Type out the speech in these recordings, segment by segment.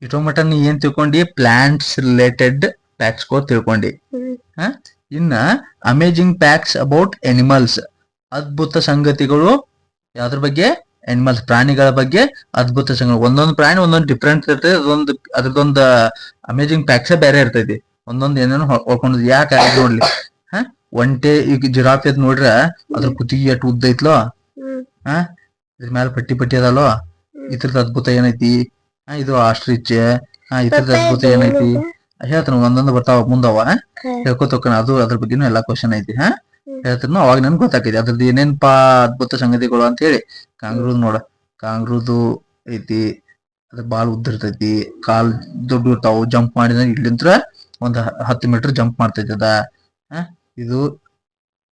ಇಟೋ ಮಟ ನೀ ಏನ್ ತಿಳ್ಕೊಂಡಿ? ಪ್ಲಾಂಟ್ಸ್ ರಿಲೇಟೆಡ್ ಫ್ಯಾಕ್ಟ್ಸ್ ತಿಳ್ಕೊಂಡಿ. ಇನ್ನ ಅಮೇಜಿಂಗ್ ಫ್ಯಾಕ್ಟ್ಸ್ ಅಬೌಟ್ ಎನಿಮಲ್ಸ್, ಅದ್ಭುತ ಸಂಗತಿಗಳು ಯಾವ್ದ್ರ ಬಗ್ಗೆ? ಅನಿಮಲ್ಸ್, ಪ್ರಾಣಿಗಳ ಬಗ್ಗೆ ಅದ್ಭುತ ಸಂಗತಿ. ಒಂದೊಂದು ಪ್ರಾಣಿ ಒಂದೊಂದು ಡಿಫ್ರೆಂಟ್ ಇರ್ತೈತಿ. ಅದ್ರದೊಂದು ಅಮೇಜಿಂಗ್ ಫ್ಯಾಕ್ಟ್ಸ್ ಬೇರೆ ಇರ್ತೈತಿ. ಒಂದೊಂದು ಏನೇನೋ ಹೊಳ್ಕೊಂಡ್ ಯಾಕೆ ನೋಡ್ಲಿ. ಒಂಟೆ ಈಗ ಜಿರಾಫ್ ಎದ್ ನೋಡ್ರ ಅದ್ರ ಕುತಿ ಎಟ್ ಉದ್ದ ಐತ್ಲೋ, ಇದ್ರ ಮ್ಯಾಲ ಪಟ್ಟಿ ಪಟ್ಟಿ ಅದಲ್ಲೋ, ಇದ್ರದ ಅದ್ಭುತ ಏನೈತಿ? ಇದು ಆಸ್ಟ್ರಿಚ್. ಇದ್ರದ ಅದ್ಭುತ ಏನೈತಿ ಹೇಳ್ತಾನ. ಒಂದೊಂದು ಬರ್ತಾವ ಮುಂದವ, ಹೇಳ್ಕೊತೋಕನ. ಅದು ಅದ್ರ ಬಗ್ಗೆನೂ ಎಲ್ಲಾ ಕ್ವಶನ್ ಐತಿ. ಹೇಳ್ತಾನ, ಅವಾಗ ನನ್ಗೆ ಗೊತ್ತಾಕೈತಿ ಅದ್ರದ್ದು ಏನೇನ್ಪಾ ಅದ್ಭುತ ಸಂಗತಿಗಳು ಅಂತ ಹೇಳಿ. ಕಾಂಗ್ರೂದ್ ನೋಡ, ಕಾಂಗ್ರೂದು ಐತಿ, ಅದ್ರ ಬಾಲ್ ಉದ್ದ ಇರ್ತೈತಿ, ಕಾಲ್ ದೊಡ್ಡ ಇರ್ತಾವು, ಜಂಪ್ ಮಾಡಿದ್ರೆ ಇಲ್ಲಿಂತ್ರ ಒಂದ್ 10 ಮೀಟರ್ ಜಂಪ್ ಮಾಡ್ತೈತಿ ಅದ. ಇದು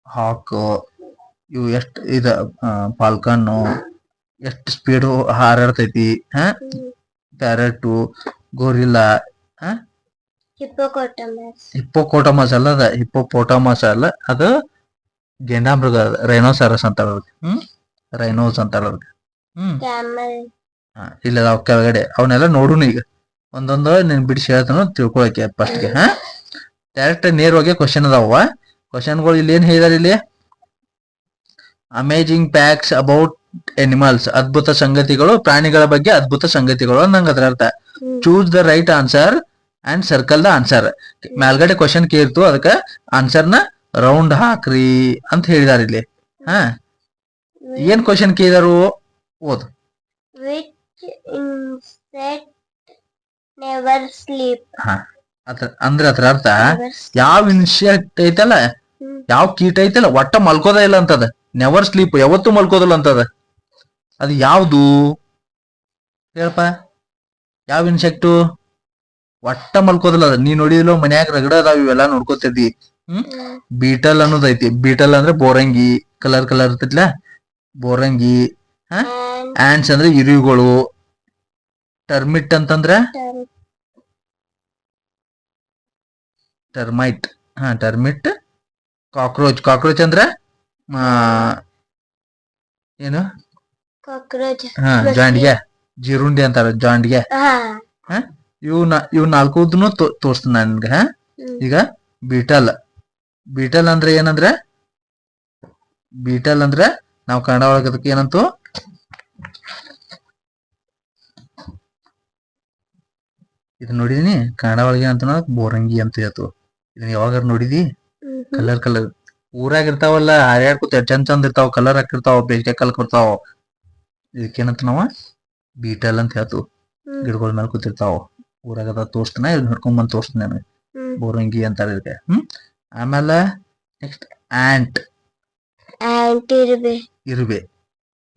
ಹಾಕ್, ಇವು ಎಷ್ಟ್ ಇದ ಫಾಲ್ಕನ್ನು ಎಷ್ಟ್ ಸ್ಪೀಡ್ ಹಾರಾಡ್ತೈತಿ. ಪ್ಯಾರೆಟ್, ಗೋರಿಲ್ಲಾ, ಹಿಪ್ಪೋಪೋಟಮಸ್ ಅಲ್ಲ, ಅದ ಹಿಪ್ಪೋಪೋಟಮಸ್ ಅಲ್ಲ, ಅದು ಗೆಂಡಾಮೃಗ, ರೈನೋಸರಸ್ ಅಂತಾರ. ರೈನೋಸ್ ಅಂತಾರ. ಇಲ್ಲ ಅವ್ ಕೆಳಗಡೆ ಅವನ್ನೆಲ್ಲ ನೋಡುನು. ಈಗ ಒಂದೊಂದು ನೀನ್ ಬಿಡಿಸಿ ಹೇಳ್ತಾನು ತಿಳ್ಕೊಳಕ್ಕೆ ಫಸ್ಟ್ಗೆ. ಡೈರೆಕ್ಟ್ ನೇರವಾಗಿ ಕ್ವಶನ್ ಅದಾವ. ಕ್ವಶನ್ಗಳು ಇಲ್ಲಿ ಏನ್ ಹೇಳಿದಾರೆ? ಇಲ್ಲಿ ಅಮೇಜಿಂಗ್ ಫ್ಯಾಕ್ಟ್ಸ್ ಅಬೌಟ್ ಎನಿಮಲ್ಸ್, ಅದ್ಭುತ ಸಂಗತಿಗಳು, ಪ್ರಾಣಿಗಳ ಬಗ್ಗೆ ಅದ್ಭುತ ಸಂಗತಿಗಳು ನಂಗೆ ಅದ್ರ ಅರ್ಥ. Choose the right answer and circle the answer. ಮೇಲ್ಗಡೆ ಕ್ವಶನ್ ಕೇಳ್ತು, ಅದಕ್ಕ ಆನ್ಸರ್ನ ರೌಂಡ್ ಹಾಕ್ರಿ ಅಂತ ಹೇಳಿದಾರೆ ಇಲ್ಲಿ. ಏನ್ ಕ್ವಶನ್ ಕೇಳಿದಾರು ಓದು. ಅಂದ್ರೆ ಅದ್ರ ಅರ್ಥ, ಯಾವ ಇನ್ಸೆಕ್ಟ್ ಐತಲ್ಲ, ಯಾವ ಕೀಟ ಐತಲ್ಲ, ಒಟ್ಟ ಮಲ್ಕೋದ ಇಲ್ಲ ಅಂತದ. ನೆವರ್ ಸ್ಲೀಪ್, ಯಾವತ್ತೂ ಮಲ್ಕೋದಿಲ್ಲ ಅಂತದ. ಅದು ಯಾವ್ದು ಹೇಳಪ್ಪ? ಯಾವ ಇನ್ಸೆಕ್ಟು ಒಟ್ಟ ಮಲ್ಕೋದಿಲ್ಲ ಅದ. ನೀ ನೋಡಿದಿಲ್ಲ ಮನ್ಯಾಗ ರಗಡ ಅದಾವ, ಇವೆಲ್ಲಾ ನೋಡ್ಕೋತಿದ್ದಿ. ಬೀಟಲ್ ಅನ್ನೋದೈತಿ. ಬೀಟಲ್ ಅಂದ್ರೆ ಬೋರಂಗಿ, ಕಲರ್ ಕಲರ್ ಇರ್ತೈತ್ಲ, ಬೋರಂಗಿ. ಆಂಟ್ಸ್ ಅಂದ್ರೆ ಇರುವೆಗಳು. ಟರ್ಮಿಟ್ ಅಂತಂದ್ರ ಟರ್ಮೈಟ್. ಟರ್ಮಿಟ್. ಕಾಕ್ರೋಚ್, ಕಾಕ್ರೋಚ್ ಅಂದ್ರ ಏನು? ಜಾಂಡಿಗೆ, ಜೀರುಂಡಿ ಅಂತಾರ, ಜಾಂಡಿಗೆ. ಇವ್ ನಾಲ್ಕುದನ್ನು ತೋರಿಸ್ತೀನಿ ನನ್ಗ. ಈಗ ಬೀಟಲ್. ಬೀಟಲ್ ಅಂದ್ರೆ ಏನಂದ್ರೆ, ಬೀಟಲ್ ಅಂದ್ರೆ ನಾವು ಕನ್ನಡ ಒಳಗೆ ಅದಕ್ಕೆ ಏನಂತು? ಇದು ನೋಡಿದೀನಿ ಕನ್ನಡ ಒಳಗೆ ಏನಂತ? ಬೋರಂಗಿ ಅಂತ ಹೇಳ್ತು. ಇದನ್ನ ಯಾವಾಗ ನೋಡಿದಿ? ಕಲರ್ ಕಲರ್ ಊರಾಗ ಇರ್ತಾವಲ್ಲ, ಹಾರ್ಯಾಡ್ಕೊತ ಚಂದ ಚಂದ ಇರ್ತಾವ, ಕಲರ್ ಹಾಕಿರ್ತಾವ, ಬೇಸಿಗೆ ಕಾಲಕ್ಕೆ ಬರ್ತಾವ. ಇದಕ್ಕೇನಂತ ನಾವ ಬೀಟಲ್ ಅಂತ ಹೇಳ್ತು. ಗಿಡಗಳ ಮೇಲೆ ಕೂತಿರ್ತಾವ. ಊರಾಗ ಅದ ತೋರಿಸ್ತಾನ, ಇದನ್ನ ಹಿಡ್ಕೊಂಡ್ ಬಂದ್ ತೋರಿಸ್ತೀನಿ ನಾನು. ಬೋರಂಗಿ ಅಂತಾರ ಇದಕ್ಕೆ. ಆಮೇಲೆ ನೆಕ್ಸ್ಟ್ ಆಂಟ್. ಇರುವೆ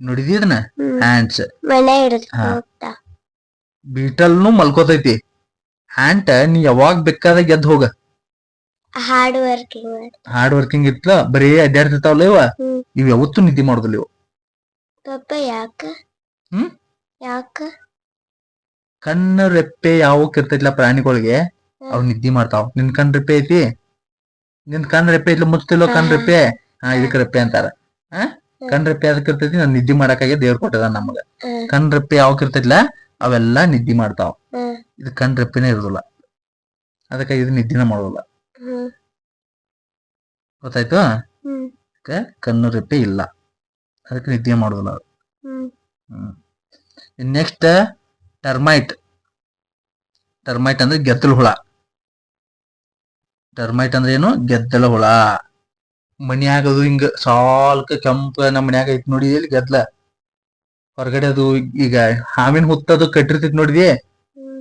ನೋಡಿದಿ ಇದನ್ನ? ಆಂಟ್ಸ್. ಬೀಟಲ್ನು ಮಲ್ಕೋತೈತಿ. ಆಂಟ್ ನೀ ಯಾವಾಗ ಬೇಕಾದಾಗ ಎದ್ದು ಹೋಗ. ಹಾರ್ಡ್ ವರ್ಕಿಂಗ್ ಇರ್ತ, ಬರೀ ಅಡ್ಡಾಡ್ತಿರ್ತಾವಲ್ಲ ಇವ. ಇವ್ ಯಾವತ್ತೂ ನಿದ್ದೆ ಮಾಡೋದಿಲ್ಲ ಇವು. ಕಣ್ಣು ರೆಪ್ಪೆ ಯಾವಕ್ ಇರ್ತೈತಿಲ್ಲ ಪ್ರಾಣಿಗಳಿಗೆ, ಅವ್ ನಿದ್ದೆ ಮಾಡ್ತಾವ. ನಿನ್ ಕಣ್ ರೆಪ್ಪೆ ಐತಿ, ನಿನ್ ಕಣ್ ರೆಪ್ಪೆ ಐತಿ ಮುಚ್ತಿಲ್ಲೋ ಕಣ್ ರೆಪ್ಪೆ. ಇದಕ್ ರೆಪ್ಪೆ ಅಂತಾರ. ಕಣ್ ರೆಪ್ಪೆ ಅದಕ್ಕೆ ಇರ್ತೈತಿ, ನಾನ್ ನಿದ್ದೆ ಮಾಡಕ್ಕಾಗಿ ದೇವ್ರ ಕೊಟ್ಟದ ನಮಗ. ಕಣ್ ರೆಪ್ಪೆ ಯಾವಕ್ ಇರ್ತೈತಿಲ್ಲ ಅವೆಲ್ಲಾ ನಿದ್ದೆ ಮಾಡ್ತಾವ. ಇದು ಕಣ್ ರೆಪ್ಪೆನೇ ಇರುದಿಲ್ಲ, ಅದಕ್ಕೆ ಇದು ನಿದ್ದಿನ ಮಾಡೋದಿಲ್ಲ. ಗೊತ್ತಾಯ್ತು? ಕಣ್ಣು ರೆಪ್ಪೆ ಇಲ್ಲ, ಅದಕ್ಕೆ ನಿದ್ದೆ ಮಾಡೋದಿಲ್ಲ. Next termite. ಟರ್ಮೈಟ್ ಅಂದ್ರೆ ಗೆದ್ದಲು ಹುಳ. ಟರ್ಮೈಟ್ ಅಂದ್ರೆ ಏನು? ಗೆದ್ದಲ ಹುಳ. ಮನ್ಯಾಗದು ಹಿಂಗ ಸಾಲ್ಕ ಕೆಂಪ ನಮ್ಮ ಮನ್ಯಾಗ ಐತಿ ನೋಡಿ, ಇಲ್ಲಿ ಗೆದ್ಲ. ಹೊರಗಡೆ ಅದು ಈಗ ಹಾವಿನ ಹುತ್ತದು ಕಟ್ಟಿರ್ತೈತಿ ನೋಡಿದಿ,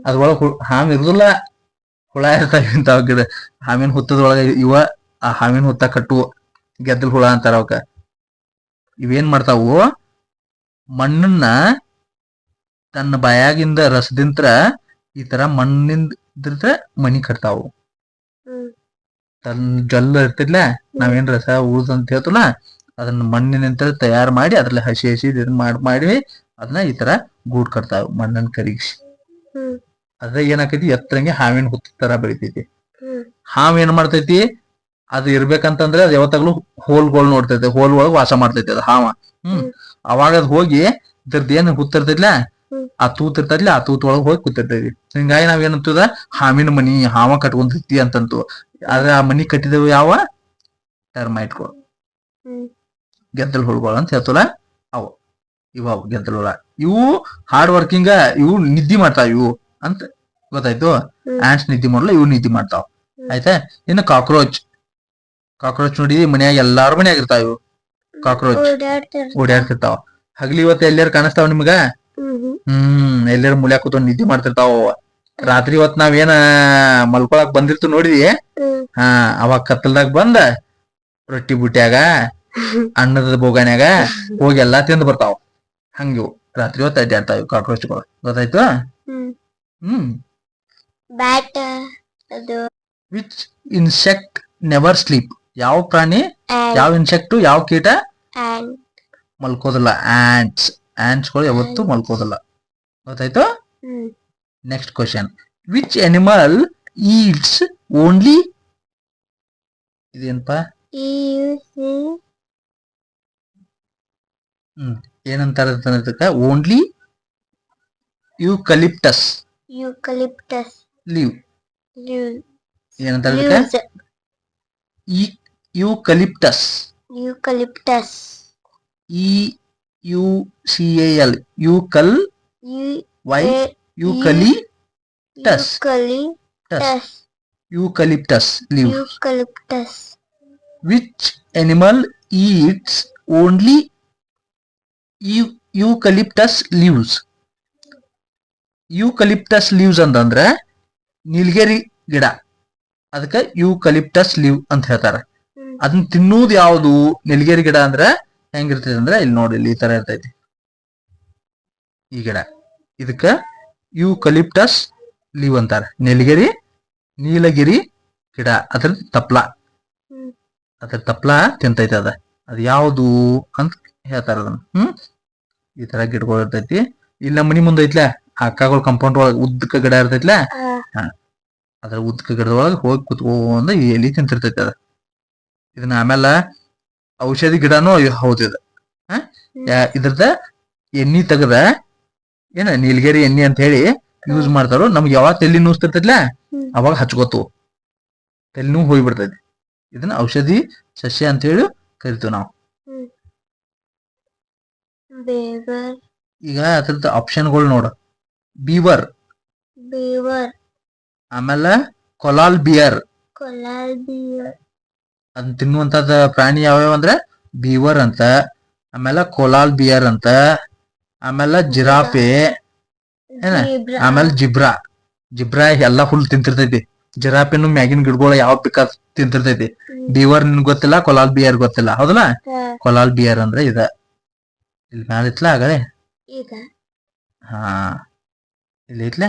ಅದ್ರೊಳಗ ಹಾವು ಇರುದಿಲ್ಲ, ಹುಳ ಇರ್ತಾವ ಇಂತಾವ ಗಿಡ. ಹಾವಿನ ಹುತ್ತದೊಳಗ ಇವ ಆ ಹಾವಿನ ಹುತ್ತ ಕಟ್ಟುವ ಗೆದ್ದಲ್ ಹುಳ ಅಂತಾರ ಅವಕ್ಕ. ಇವೇನ್ ಮಾಡ್ತಾವು? ಮಣ್ಣನ್ನ ತನ್ನ ಬಾಯಾಗಿಂದ ರಸದಿಂತ್ರ ಈ ತರ ಮಣ್ಣಿಂದ ಮನಿ ಕಟ್ತಾವು. ತನ್ನ ಜಲ್ಲ ಇರ್ತಿದ್ಲ, ನಾವೇನ್ ರಸ ಉಳ್ದ ಅಂತ ಹೇಳ್ತಲ್ಲ, ಅದನ್ನ ಮಣ್ಣಿನಿಂದ ತಯಾರು ಮಾಡಿ ಅದ್ರಲ್ಲಿ ಹಸಿ ಹಸಿ ಮಾಡಿ ಅದನ್ನ ಈ ತರ ಗೂಡ್ ಕಟ್ತಾವ, ಮಣ್ಣನ್ನ ಕರಿಗಿಸಿ. ಅದ ಏನಾಕೈತಿ? ಎತ್ತರಂಗೆ ಹಾವಿನ ಹುತ್ತ ತರ ಬೆಳಿತೈತಿ. ಹಾವ್ ಏನ್ ಮಾಡ್ತೈತಿ? ಅದು ಇರ್ಬೇಕಂತಂದ್ರೆ ಅದ್ ಯಾವತ್ತಾಗ್ಲೂ ಹೋಲ್ಗಳು ನೋಡ್ತೈತಿ, ಹೋಲ್ ಒಳಗ್ ವಾಸ ಮಾಡ್ತೈತಿ ಅದ ಹಾವ. ಅವಾಗ ಅದ್ ಹೋಗಿ ಇದ್ರದ್ದು ಏನ್ ಹುತ್ತಿರ್ತೈತಿಲ್ಲ ಆ ತೂತ್ ಇರ್ತೈತಿ ಆ ತೂತ್ ಒಳಗ್ ಹೋಗಿ ಕೂತಿರ್ತೈತಿ. ಹಿಂಗಾಗಿ ನಾವ್ ಏನಂತದ ಹಾವಿನ ಮನಿ, ಹಾವ ಕಟ್ಕೊಂತೈತಿ ಅಂತಂತು. ಆದ್ರೆ ಆ ಮನಿ ಕಟ್ಟಿದವು ಯಾವ ಟರ್ಮೈಟ್ಗಳು, ಗೆದ್ದಲ್ ಹುಳುಗಳು ಅಂತ ಹೇಳ್ತಲ್ಲ ಅವು. ಇವು ಗೆದ್ದಲ್ ಹುಳ. ಇವು ಹಾರ್ಡ್ ವರ್ಕಿಂಗ್, ಇವು ನಿದ್ದಿ ಮಾಡ್ತಾವ ಇವು ಅಂತ ಗೊತ್ತಾಯ್ತು. ಆಂಟ್ಸ್ ನಿದ್ದಿ ಮಾಡಲ್ಲ, ಇವು ನಿದ್ದಿ ಮಾಡ್ತಾವ. ಆಯ್ತಾ. ಇನ್ನು ಕಾಕ್ರೋಚ್ ನೋಡಿ ಮನ್ಯಾಗ ಎಲ್ಲಾರು ಮನ್ಯಾಗ ಇರ್ತಾವ ಇವು. ಕಾಕ್ರೋಚ್ ಓಡಾಡ್ತಿರ್ತಾವ. ಹಗಲಿ ಇವತ್ತು ಎಲ್ಲಾರು ಕಾಣಿಸ್ತಾವ ನಿಮ್ಗ? ಎಲ್ಲಾರು ಮುಳ್ಯಾಕ ಕೂತ್ಕೊಂಡ್ ನಿದ್ದಿ ಮಾಡ್ತಿರ್ತಾವ. ರಾತ್ರಿ ಹೊತ್ ನಾವೇನ ಮಲ್ಕೊಳಕ್ ಬಂದಿರ್ತು ನೋಡಿದಿ, ಅವಾಗ ಕತ್ತಲ್ದಾಗ ಬಂದ ರೊಟ್ಟಿ ಬುಟ್ಟ್ಯಾಗ ಅನ್ನದ ಬೋಗಾನ್ಯಾಗ ಹೋಗಿ ಎಲ್ಲಾ ತಿಂದ್ ಬರ್ತಾವ. ಹಂಗಿವು ರಾತ್ರಿ ಹೊತ್ತು ಅಡ್ಡಾಡ್ತಾವ ಕಾಕ್ರೋಚ್ಗಳು. ಗೊತ್ತಾಯ್ತು. Which insect never sleep? ಯಾವ ಪ್ರಾಣಿ, ಯಾವ ಇನ್ಸೆಕ್ಟ್, ಯಾವ ಕೀಟ ಮಲ್ಕೋದಿಲ್ಲ? ಆಂಟ್ಸ್ಗಳು ಯಾವತ್ತು ಮಲ್ಕೋದಿಲ್ಲ. ಗೊತ್ತಾಯ್ತು. Next question. Which animal eats only, ಇದೇನಪ್ಪ ಏನಂತಾರ ಓನ್ಲಿ ಯೂಕಲಿಪ್ಟಸ್ ಲೀವ್. ಏನಂತಾರ ಯೂಕಲಿಪ್ಟಸ್, EUCAL, ಯೂಕಲ್ eucalyptus leave. Which animal eats only eucalyptus leaves? Eucalyptus leaves ಅಂತಂದ್ರ ನೀಲಗಿರಿ ಗಿಡ, ಅದಕ್ಕ ಯೂಕಲಿಪ್ಟಸ್ ಲೀವ್ ಅಂತ ಹೇಳ್ತಾರ. ಅದನ್ನ ತಿನ್ನುವುದು ಯಾವುದು? ನೀಲಗಿರಿ ಗಿಡ ಅಂದ್ರ ಹೆಂಗಿರ್ತೈತಿ ಅಂದ್ರ ಇಲ್ಲಿ ನೋಡಿ, ಇಲ್ಲಿ ಈ ತರ ಇರ್ತೈತಿ ಈ ಗಿಡ. ಇದಕ್ಕ ಯೂಕಲಿಪ್ಟಸ್ ಲೀವ್ ಅಂತಾರ. ನೀಲಗಿರಿ ಗಿಡ ಅದ್ರ ತಪ್ಲ ತಿಂತೈತಿ. ಅದ ಯಾವುದು ಅಂತ ಹೇಳ್ತಾರ ಅದನ್ನ. ಈ ತರ ಗಿಡಗಳು ಇರ್ತೈತಿ. ಇಲ್ಲಿ ನಮ್ಮ ಮನಿ ಮುಂದೆ ಐತ್ಲ ಅಕ್ಕಗಳ ಕಂಪೌಂಡ್ ಒಳಗ ಉದ್ದಕ ಗಿಡ ಇರ್ತೈತ್ಲ, ಅದ್ರ ಉದ್ದಕ ಗಿಡದೊಳಗ ಹೋಗಿ ಕುತ್ಕೊಂಡ ಎಲಿ ತಿಂತಿರ್ತೈತಿ ಅದ. ಇದನ್ನ ಆಮೇಲೆ ಔಷಧಿ ಗಿಡನೂ ಹೌದಿದ. ಇದ್ರದ ಎಣ್ಣಿ ತೆಗದ ನೀಲಗಿರಿ ಎಣ್ಣಿ ಅಂತ ಹೇಳಿ ಯೂಸ್ ಮಾಡ್ತಾರೋ. ನಮ್ಗೆ ಯಾವಾಗ ತಲೆ ನೋಸ್ತಿರ್ತೈತ್ಲ ಅವಾಗ ಹಚ್ಕೋತು, ತಲೆ ನೋವು ಹೋಗ್ಬಿಡ್ತೈತಿ. ಇದನ್ನ ಔಷಧಿ ಸಸ್ಯ ಅಂತ ಹೇಳಿ ಕರಿತೀವಿ ನಾವು. ಈಗ ಅದ್ರದ್ದು ಆಪ್ಷನ್ಗಳು ನೋಡ. ಬೀವರ್, ಆಮೇಲೆ ಕೊಲಾಲ್ ಬಿಯರ್. ಅದನ್ನ ತಿನ್ನುವಂತದ ಪ್ರಾಣಿ ಯಾವ್ಯಾವ ಅಂದ್ರೆ ಬೀವರ್ ಅಂತ, ಆಮೇಲೆ ಕೊಲಾಲ್ ಬಿಯರ್ ಅಂತ, ಆಮೇಲೆ ಜಿರಾಫೆ, ಆಮೇಲೆ ಜಿಬ್ರಾ ಎಲ್ಲಾ ಫುಲ್ ತಿಂತಿರ್ತೈತಿ. ಜಿರಾಫೆನು ಮ್ಯಾಗಿನ ಗಿಡಗಳು ಯಾವ ಬೇಕಾದ್ ತಿಂತಿರ್ತೈತಿ. ಬೀವರ್ ನಿನ್ ಗೊತ್ತಿಲ್ಲ, ಕೊಲಾಲ್ ಬಿಯರ್ ಗೊತ್ತಿಲ್ಲ, ಹೌದಲ್ಲ? ಕೊಲಾಲ್ ಬಿಯರ್ ಅಂದ್ರೆ ಇದ ಇಲ್ಲಿ ಮ್ಯಾಲ ಇತ್ಲ ಆಗಲೇ, ಇಲ್ಲಿ ಐತ್ಲ,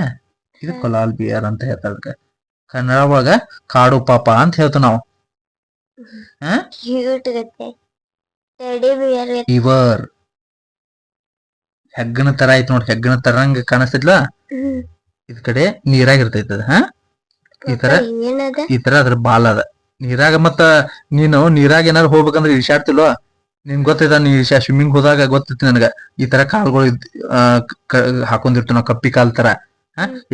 ಇದು ಕೊಲಾಲ್ ಬಿಯರ್ ಅಂತ ಹೇಳ್ತಾರ. ಕನ್ನಡ ಒಳಗ ಕಾಡು ಪಾಪ ಅಂತ ಹೇಳ್ತೀವಿ ನಾವು. ಬೀವರ್ ಹೆಗ್ಗನ ತರ ಐತಿ ನೋಡಿ, ಹೆಗ್ಗನ ತರಂಗ ಕಾಣಿಸ್ತೈತ್ಲ, ಇದ್ ಕಡೆ ನೀರಾಗ ಇರ್ತೈತಿ ಅದ. ಈ ತರ ಅದ್ರ ಬಾಲ್ ಅದ ನೀರಾಗ. ಮತ್ತ ನೀನು ನೀರಾಗ ಏನಾರು ಹೋಗ್ಬೇಕಂದ್ರೆ ಇಳಿಸಾಡ್ತಿಲ್ವ? ನಿನ್ ಗೊತ್ತೈತ, ನೀ ಸ್ವಿಮ್ಮಿಂಗ್ ಹೋದಾಗ ಗೊತ್ತೈತಿ ನನಗ. ಈ ತರ ಕಾಲ್ಗಳು ಹಾಕೊಂಡಿರ್ತೀವಿ ನಾವು, ಕಪ್ಪಿ ಕಾಲ್ ತರ.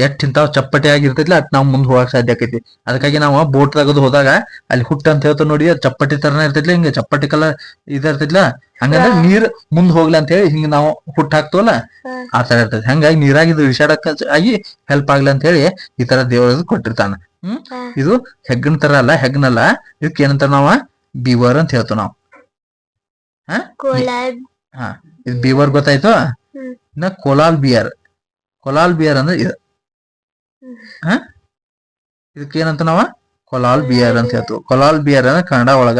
ಎಷ್ಟ್ ಇಂತಾವ್ ಚಪ್ಪಟೆ ಆಗಿರ್ತೈತ್ಲ ಅಟ್ ನಾವ್ ಮುಂದ್ ಹೋಗಕ್ ಸಾಧ್ಯ ಆಕೈತಿ. ಅದಕ್ಕಾಗಿ ನಾವು ಬೋಟ್ ತಗದು ಹೋದಾಗ ಅಲ್ಲಿ ಹುಟ್ಟ ಅಂತ ಹೇಳ್ತಾವ ನೋಡಿ, ಅದು ಚಪ್ಪಟಿ ತರನ ಇರ್ತೈತ್ಲ, ಹಿಂಗ ಚಪ್ಪಟಿ ಕಲರ್ ಇರ್ತೈತ್ಲ. ಹಂಗಂದ್ರೆ ನೀರ್ ಮುಂದ್ ಹೋಗ್ಲಿ ಅಂತ ಹೇಳಿ ಹಿಂಗ ನಾವು ಹುಟ್ಟ ಹಾಕ್ತವಲ್ಲ, ಆ ತರ ಇರ್ತೈತಿ. ಹಂಗಾಗಿ ನೀರಾಗಿದ್ದು ವಿಷಾಡಕ್ ಆಗಿ ಹೆಲ್ಪ್ ಆಗ್ಲಿ ಅಂತ ಹೇಳಿ ಈ ತರ ದೇವ್ರ ಕೊಟ್ಟಿರ್ತಾನ. ಇದು ಹೆಗ್ಗನ ತರ ಅಲ್ಲ, ಹೆಗ್ನಲ್ಲ. ಇದಕ್ಕೆ ಏನಂತಾರ ನಾವ? ಬೀವರ್ ಅಂತ ಹೇಳ್ತೇವ್ ನಾವು. ಇದು ಬೀವರ್ ಗೊತ್ತಾಯ್ತು. ಇನ್ನ ಕೊಲಾಲ್ ಬಿಯರ್ ಅಂದ್ರೆ ಇದು. ಇದಕ್ಕೆ ಏನಂತ ನಾವ? ಕೊಲಾಲ್ ಬಿಯರ್ ಅಂತ ಹೇಳ್ತೀವಿ. ಕೊಲಾಲ್ ಬಿಯರ್ ಅಂದ್ರೆ ಕನ್ನಡ ಒಳಗ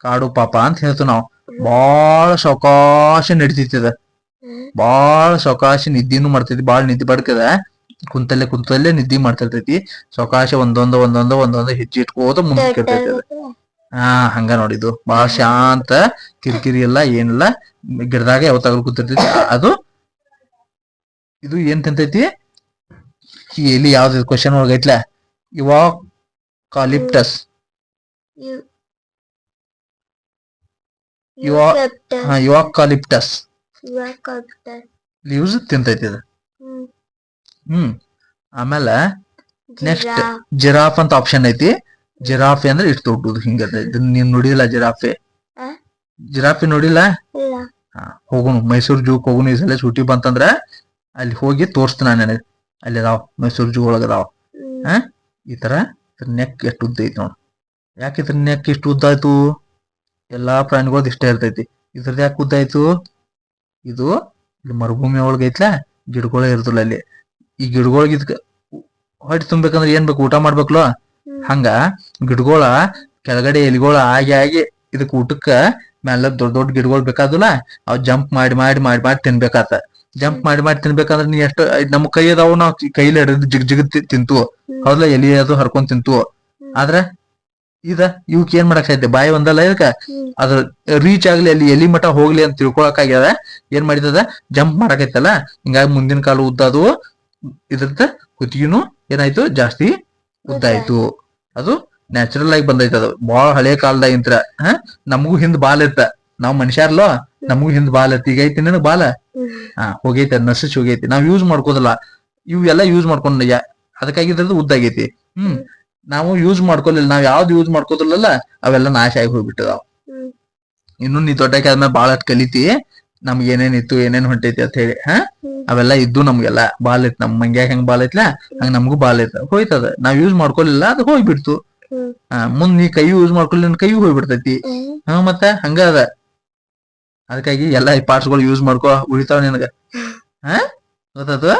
ಕಾಡು ಪಾಪ ಅಂತ ಹೇಳ್ತೀವಿ ನಾವು. ಬಾಳ ಸಾವಕಾಶ ನಡಿತೈತಿ. ಬಾಳ ಸಾವಕಾಶ ನಿದ್ದಿನೂ ಮಾಡ್ತೈತಿ. ಬಾಳ ನಿದ್ದೆ ಬಡ್ಕದ ಕುಂತಲ್ಲೇ ನಿದ್ದಿ ಮಾಡ್ತಿರ್ತೈತಿ. ಸಾವಕಾಶ ಒಂದೊಂದು ಹೆಜ್ಜೆ ಇಟ್ಕೋತ ಮುಂದಕ್ಕಿರ್ತೈತಿ ಅದ. ಹಂಗ ನೋಡಿದ್ದು ಬಾಳ ಶಾಂತ, ಕಿರಿಕಿರಿ ಎಲ್ಲ ಏನಿಲ್ಲ. ಗಿಡದಾಗ ಯಾವತ್ತಾಗಲು ಕೂತಿರ್ತೈತಿ ಅದು. ಇದು ಏನ್ ತಿಂತೈತಿ? ಇಲ್ಲಿ ಯಾವ್ದು ಕ್ವಶನ್ ಒಳಗ ಐತ್ಲ, ಯುವಾಕಾಲಿಪ್ಟಸ್ ಲೀವ್ಸ್ ತಿಂತೈತಿ ಅದು. ಆಮೇಲೆ ನೆಕ್ಸ್ಟ್ ಜಿರಾಫ್ ಅಂತ ಆಪ್ಷನ್ ಐತಿ. ಜಿರಾಫೆ ಅಂದ್ರೆ ಇಷ್ಟು ದೊಡ್ಡದು ಹಿಂಗ ನೀನ್ ನೋಡಿಲ್ಲ ಜಿರಾಫೆ? ಜಿರಾಫೆ ನೋಡಿಲ್ಲ? ಹೋಗುನು ಮೈಸೂರು ಜೂಕ್ ಹೋಗುನು. ಈ ಸಲ ಸೂಟಿ ಬಂತಂದ್ರ ಅಲ್ಲಿ ಹೋಗಿ ತೋರಿಸ್ತಾನ ನನಗೆ. ಅಲ್ಲಿ ಅದಾವ ಮೈಸೂರು ಜೂ ಒಳಗ ಅದಾವ. ಈ ತರ ನೆಕ್ ಎಷ್ಟು ಉದ್ದ ಐತಿ ನೋಡು. ಯಾಕೆ ಇದ್ರ ನೆಕ್ ಇಷ್ಟು ಉದ್ದ ಆಯ್ತು? ಎಲ್ಲಾ ಪ್ರಾಣಿಗಳದ್ ಇಷ್ಟ ಇರ್ತೈತಿ. ಇದ್ರದ್ದು ಯಾಕೆ ಉದ್ದ ಆಯ್ತು? ಇದು ಇಲ್ಲಿ ಮರುಭೂಮಿ ಒಳಗ ಐತ್ಲಾ, ಗಿಡಗಳ ಇರ್ತಲ್ಲ ಅಲ್ಲಿ. ಈ ಗಿಡಗಳಿಗೆ ಇದಕ್ಕೆ ಹೊಟ್ಟೆ ತುಂಬೇಕಂದ್ರೆ ಏನ್ ಬೇಕು? ಊಟ ಮಾಡ್ಬೇಕಲ್ವ? ಹಂಗ ಗಿಡಗಳ ಕೆಳಗಡೆ ಎಲಿಗಳ ಆಗಿ ಆಗಿ ಇದಕ್ ಊಟಕ್ಕ ಮ್ಯಾಲ ದೊಡ್ಡ ದೊಡ್ಡ ಗಿಡಗಳು ಬೇಕಾದಲ್ಲ, ಅವ್ ಜಂಪ್ ಮಾಡಿ ಮಾಡಿ ಮಾಡಿ ಮಾಡಿ ತಿನ್ಬೇಕಾತ. ಜಂಪ್ ಮಾಡಿ ಮಾಡಿ ತಿನ್ಬೇಕಂದ್ರೆ ನೀ ಎಷ್ಟು ನಮ್ ಕೈ ಅದಾವು, ನಾವ್ ಕೈಲಿ ಹಿಡಿದು ಜಿಗ್ ಜಿಗ್ ತಿಂತು ಹೌದಲ್ಲ, ಎಲಿ ಅದು ಹರ್ಕೊಂಡ್ ತಿಂತು. ಆದ್ರ ಇವಕ್ ಏನ್ ಮಾಡಕ್ ಸಾಧ್ಯ? ಬಾಯಿ ಒಂದಲ್ಲ ಇದಕ್ಕ. ಅದ್ರ ರೀಚ್ ಆಗ್ಲಿ, ಅಲ್ಲಿ ಎಲಿ ಮಠ ಹೋಗ್ಲಿ ಅಂತ ತಿಳ್ಕೊಳಕ್ ಆಗ್ಯದ. ಏನ್ ಮಾಡಿದದ? ಜಂಪ್ ಮಾಡಕೈತಲ್ಲ, ಹಿಂಗಾಗಿ ಮುಂದಿನ ಕಾಲು ಉದ್ದ ಅದು. ಇದ್ರದ್ದ ಕುತ್ತಿಗೆನು ಏನಾಯ್ತು? ಜಾಸ್ತಿ ಉದ್ದ ಆಯ್ತು. ಅದು ನ್ಯಾಚುರಲ್ ಆಗಿ ಬಂದೈತ. ಅದು ಬಾಳ ಹಳೆ ಕಾಲದಾಗಿಂತ್ರ. ನಮಗೂ ಹಿಂದ್ ಬಾಲ್ ಇರ್ತ. ನಾವ್ ಮನುಷ್ಯಾರ್ಲೋ, ನಮಗೂ ಹಿಂದ್ ಬಾಲ್ ಇರ್ತ. ಈಗ ಐತಿ ನಿನಗ್ ಬಾಲ? ಹೋಗೈತಿ, ಅದ್ ನಸಸ್ ಹೋಗೈತಿ. ನಾವ್ ಯೂಸ್ ಮಾಡ್ಕೋದಲ್ಲ. ಇವ್ ಎಲ್ಲಾ ಯೂಸ್ ಮಾಡ್ಕೊಂಡ, ಅದಕ್ಕಾಗಿ ಇದ್ರದ್ದು ಉದ್ದ ಆಗೈತಿ. ನಾವು ಯೂಸ್ ಮಾಡ್ಕೊಲಿಲ್ಲ. ನಾವ್ ಯಾವ್ದು ಯೂಸ್ ಮಾಡ್ಕೋದಿಲ್ಲಲ್ಲ ಅವೆಲ್ಲ ನಾಶ ಆಗಿ ಹೋಗ್ಬಿಟ್ಟದಾವ. ಇನ್ನು ನೀ ದೊಡ್ಡಕ್ಕೆ ಆದ್ಮೇಲೆ ಬಾಳ ಕಲಿತಿ, ನಮ್ಗೆ ಏನೇನಿತ್ತು ಏನೇನ್ ಹೊಂಟೈತಿ ಅಂತ ಹೇಳಿ. ಅವೆಲ್ಲ ಇದ್ದು ನಮ್ಗೆಲ್ಲ ಬಾಲ್ ಇತ್ತು. ನಮ್ ಮಂಗ್ಯಾಗ ಹೆಂಗ್ ಬಾಲ್ ಐತ್ಲಾ ಹಂಗ ನಮಗೂ ಬಾಲ್ ಐತ. ಹೋಯ್ತದ, ನಾವ್ ಯೂಸ್ ಮಾಡ್ಕೊಲಿಲ್ಲ, ಅದು ಹೋಗ್ಬಿಡ್ತು. ಮುಂದ್ ನೀ ಕೈ ಯೂಸ್ ಮಾಡ್ಕೊಲಿಲ್ಲ, ಕೈ ಹೋಗ್ಬಿಡ್ತೈತಿ. ಮತ್ತೆ ಹಂಗ ಅದ. ಅದಕ್ಕಾಗಿ ಎಲ್ಲಾ ಪಾರ್ಟ್ಸ್ ಗಳು ಯೂಸ್ ಮಾಡ್ಕೊ, ಉಳಿತಾವ ನಿನಗ. ಗೊತ್ತಾತು?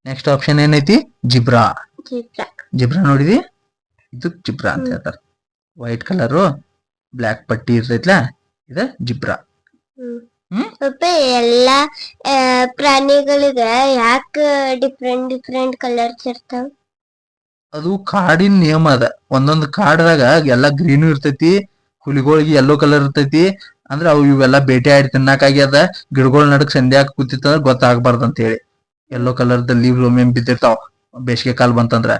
ನೆಕ್ಸ್ಟ್ ಆಪ್ಷನ್ ಏನೈತಿ? ಜಿಬ್ರಾ. ಜಿಬ್ರಾ ನೋಡಿದಿ? ಇದು ಜಿಬ್ರಾ ಅಂತ ಹೇಳ್ತಾರ. ವೈಟ್ ಕಲರ್ ಬ್ಲಾಕ್ ಪಟ್ಟಿ ಇರ್ತೈತ್ಲಾ, ಇದ ಜಿಬ್ರಾ. ಎಲ್ಲಾ ಪ್ರಾಣಿಗಳಿಗ ಯಾಕ ಡಿಫ್ರೆಂಟ್ ಡಿಫ್ರೆಂಟ್ ಕಲರ್ಸ್ ಇರ್ತಾವ? ಅದು ಕಾಡಿನ ನಿಯಮ ಅದ. ಒಂದೊಂದ್ ಕಾಡ್ದಾಗ ಎಲ್ಲಾ ಗ್ರೀನು ಇರ್ತೈತಿ, ಹುಲಿಗಳಿಗೆ ಯೆಲ್ಲೋ ಕಲರ್ ಇರ್ತೈತಿ. ಅಂದ್ರೆ ಅವು ಇವೆಲ್ಲಾ ಬೇಟೆ ಆಡಿ ತಿನ್ನಾಕಾಗಿ ಅದ. ಗಿಡಗಳ ನಡಕ್ ಸಂಧ್ಯಾಕ ಕೂತಿತ್ತಂದ್ರ ಗೊತ್ತಾಗಬಾರ್ದು ಅಂತ ಹೇಳಿ ಯೆಲ್ಲೋ ಕಲರ್ದ ಲೀವ್ ಒಮ್ಮೆ ಬಿದ್ದಿರ್ತಾವ ಬೇಸಿಗೆ ಕಾಲ ಬಂತಂದ್ರ.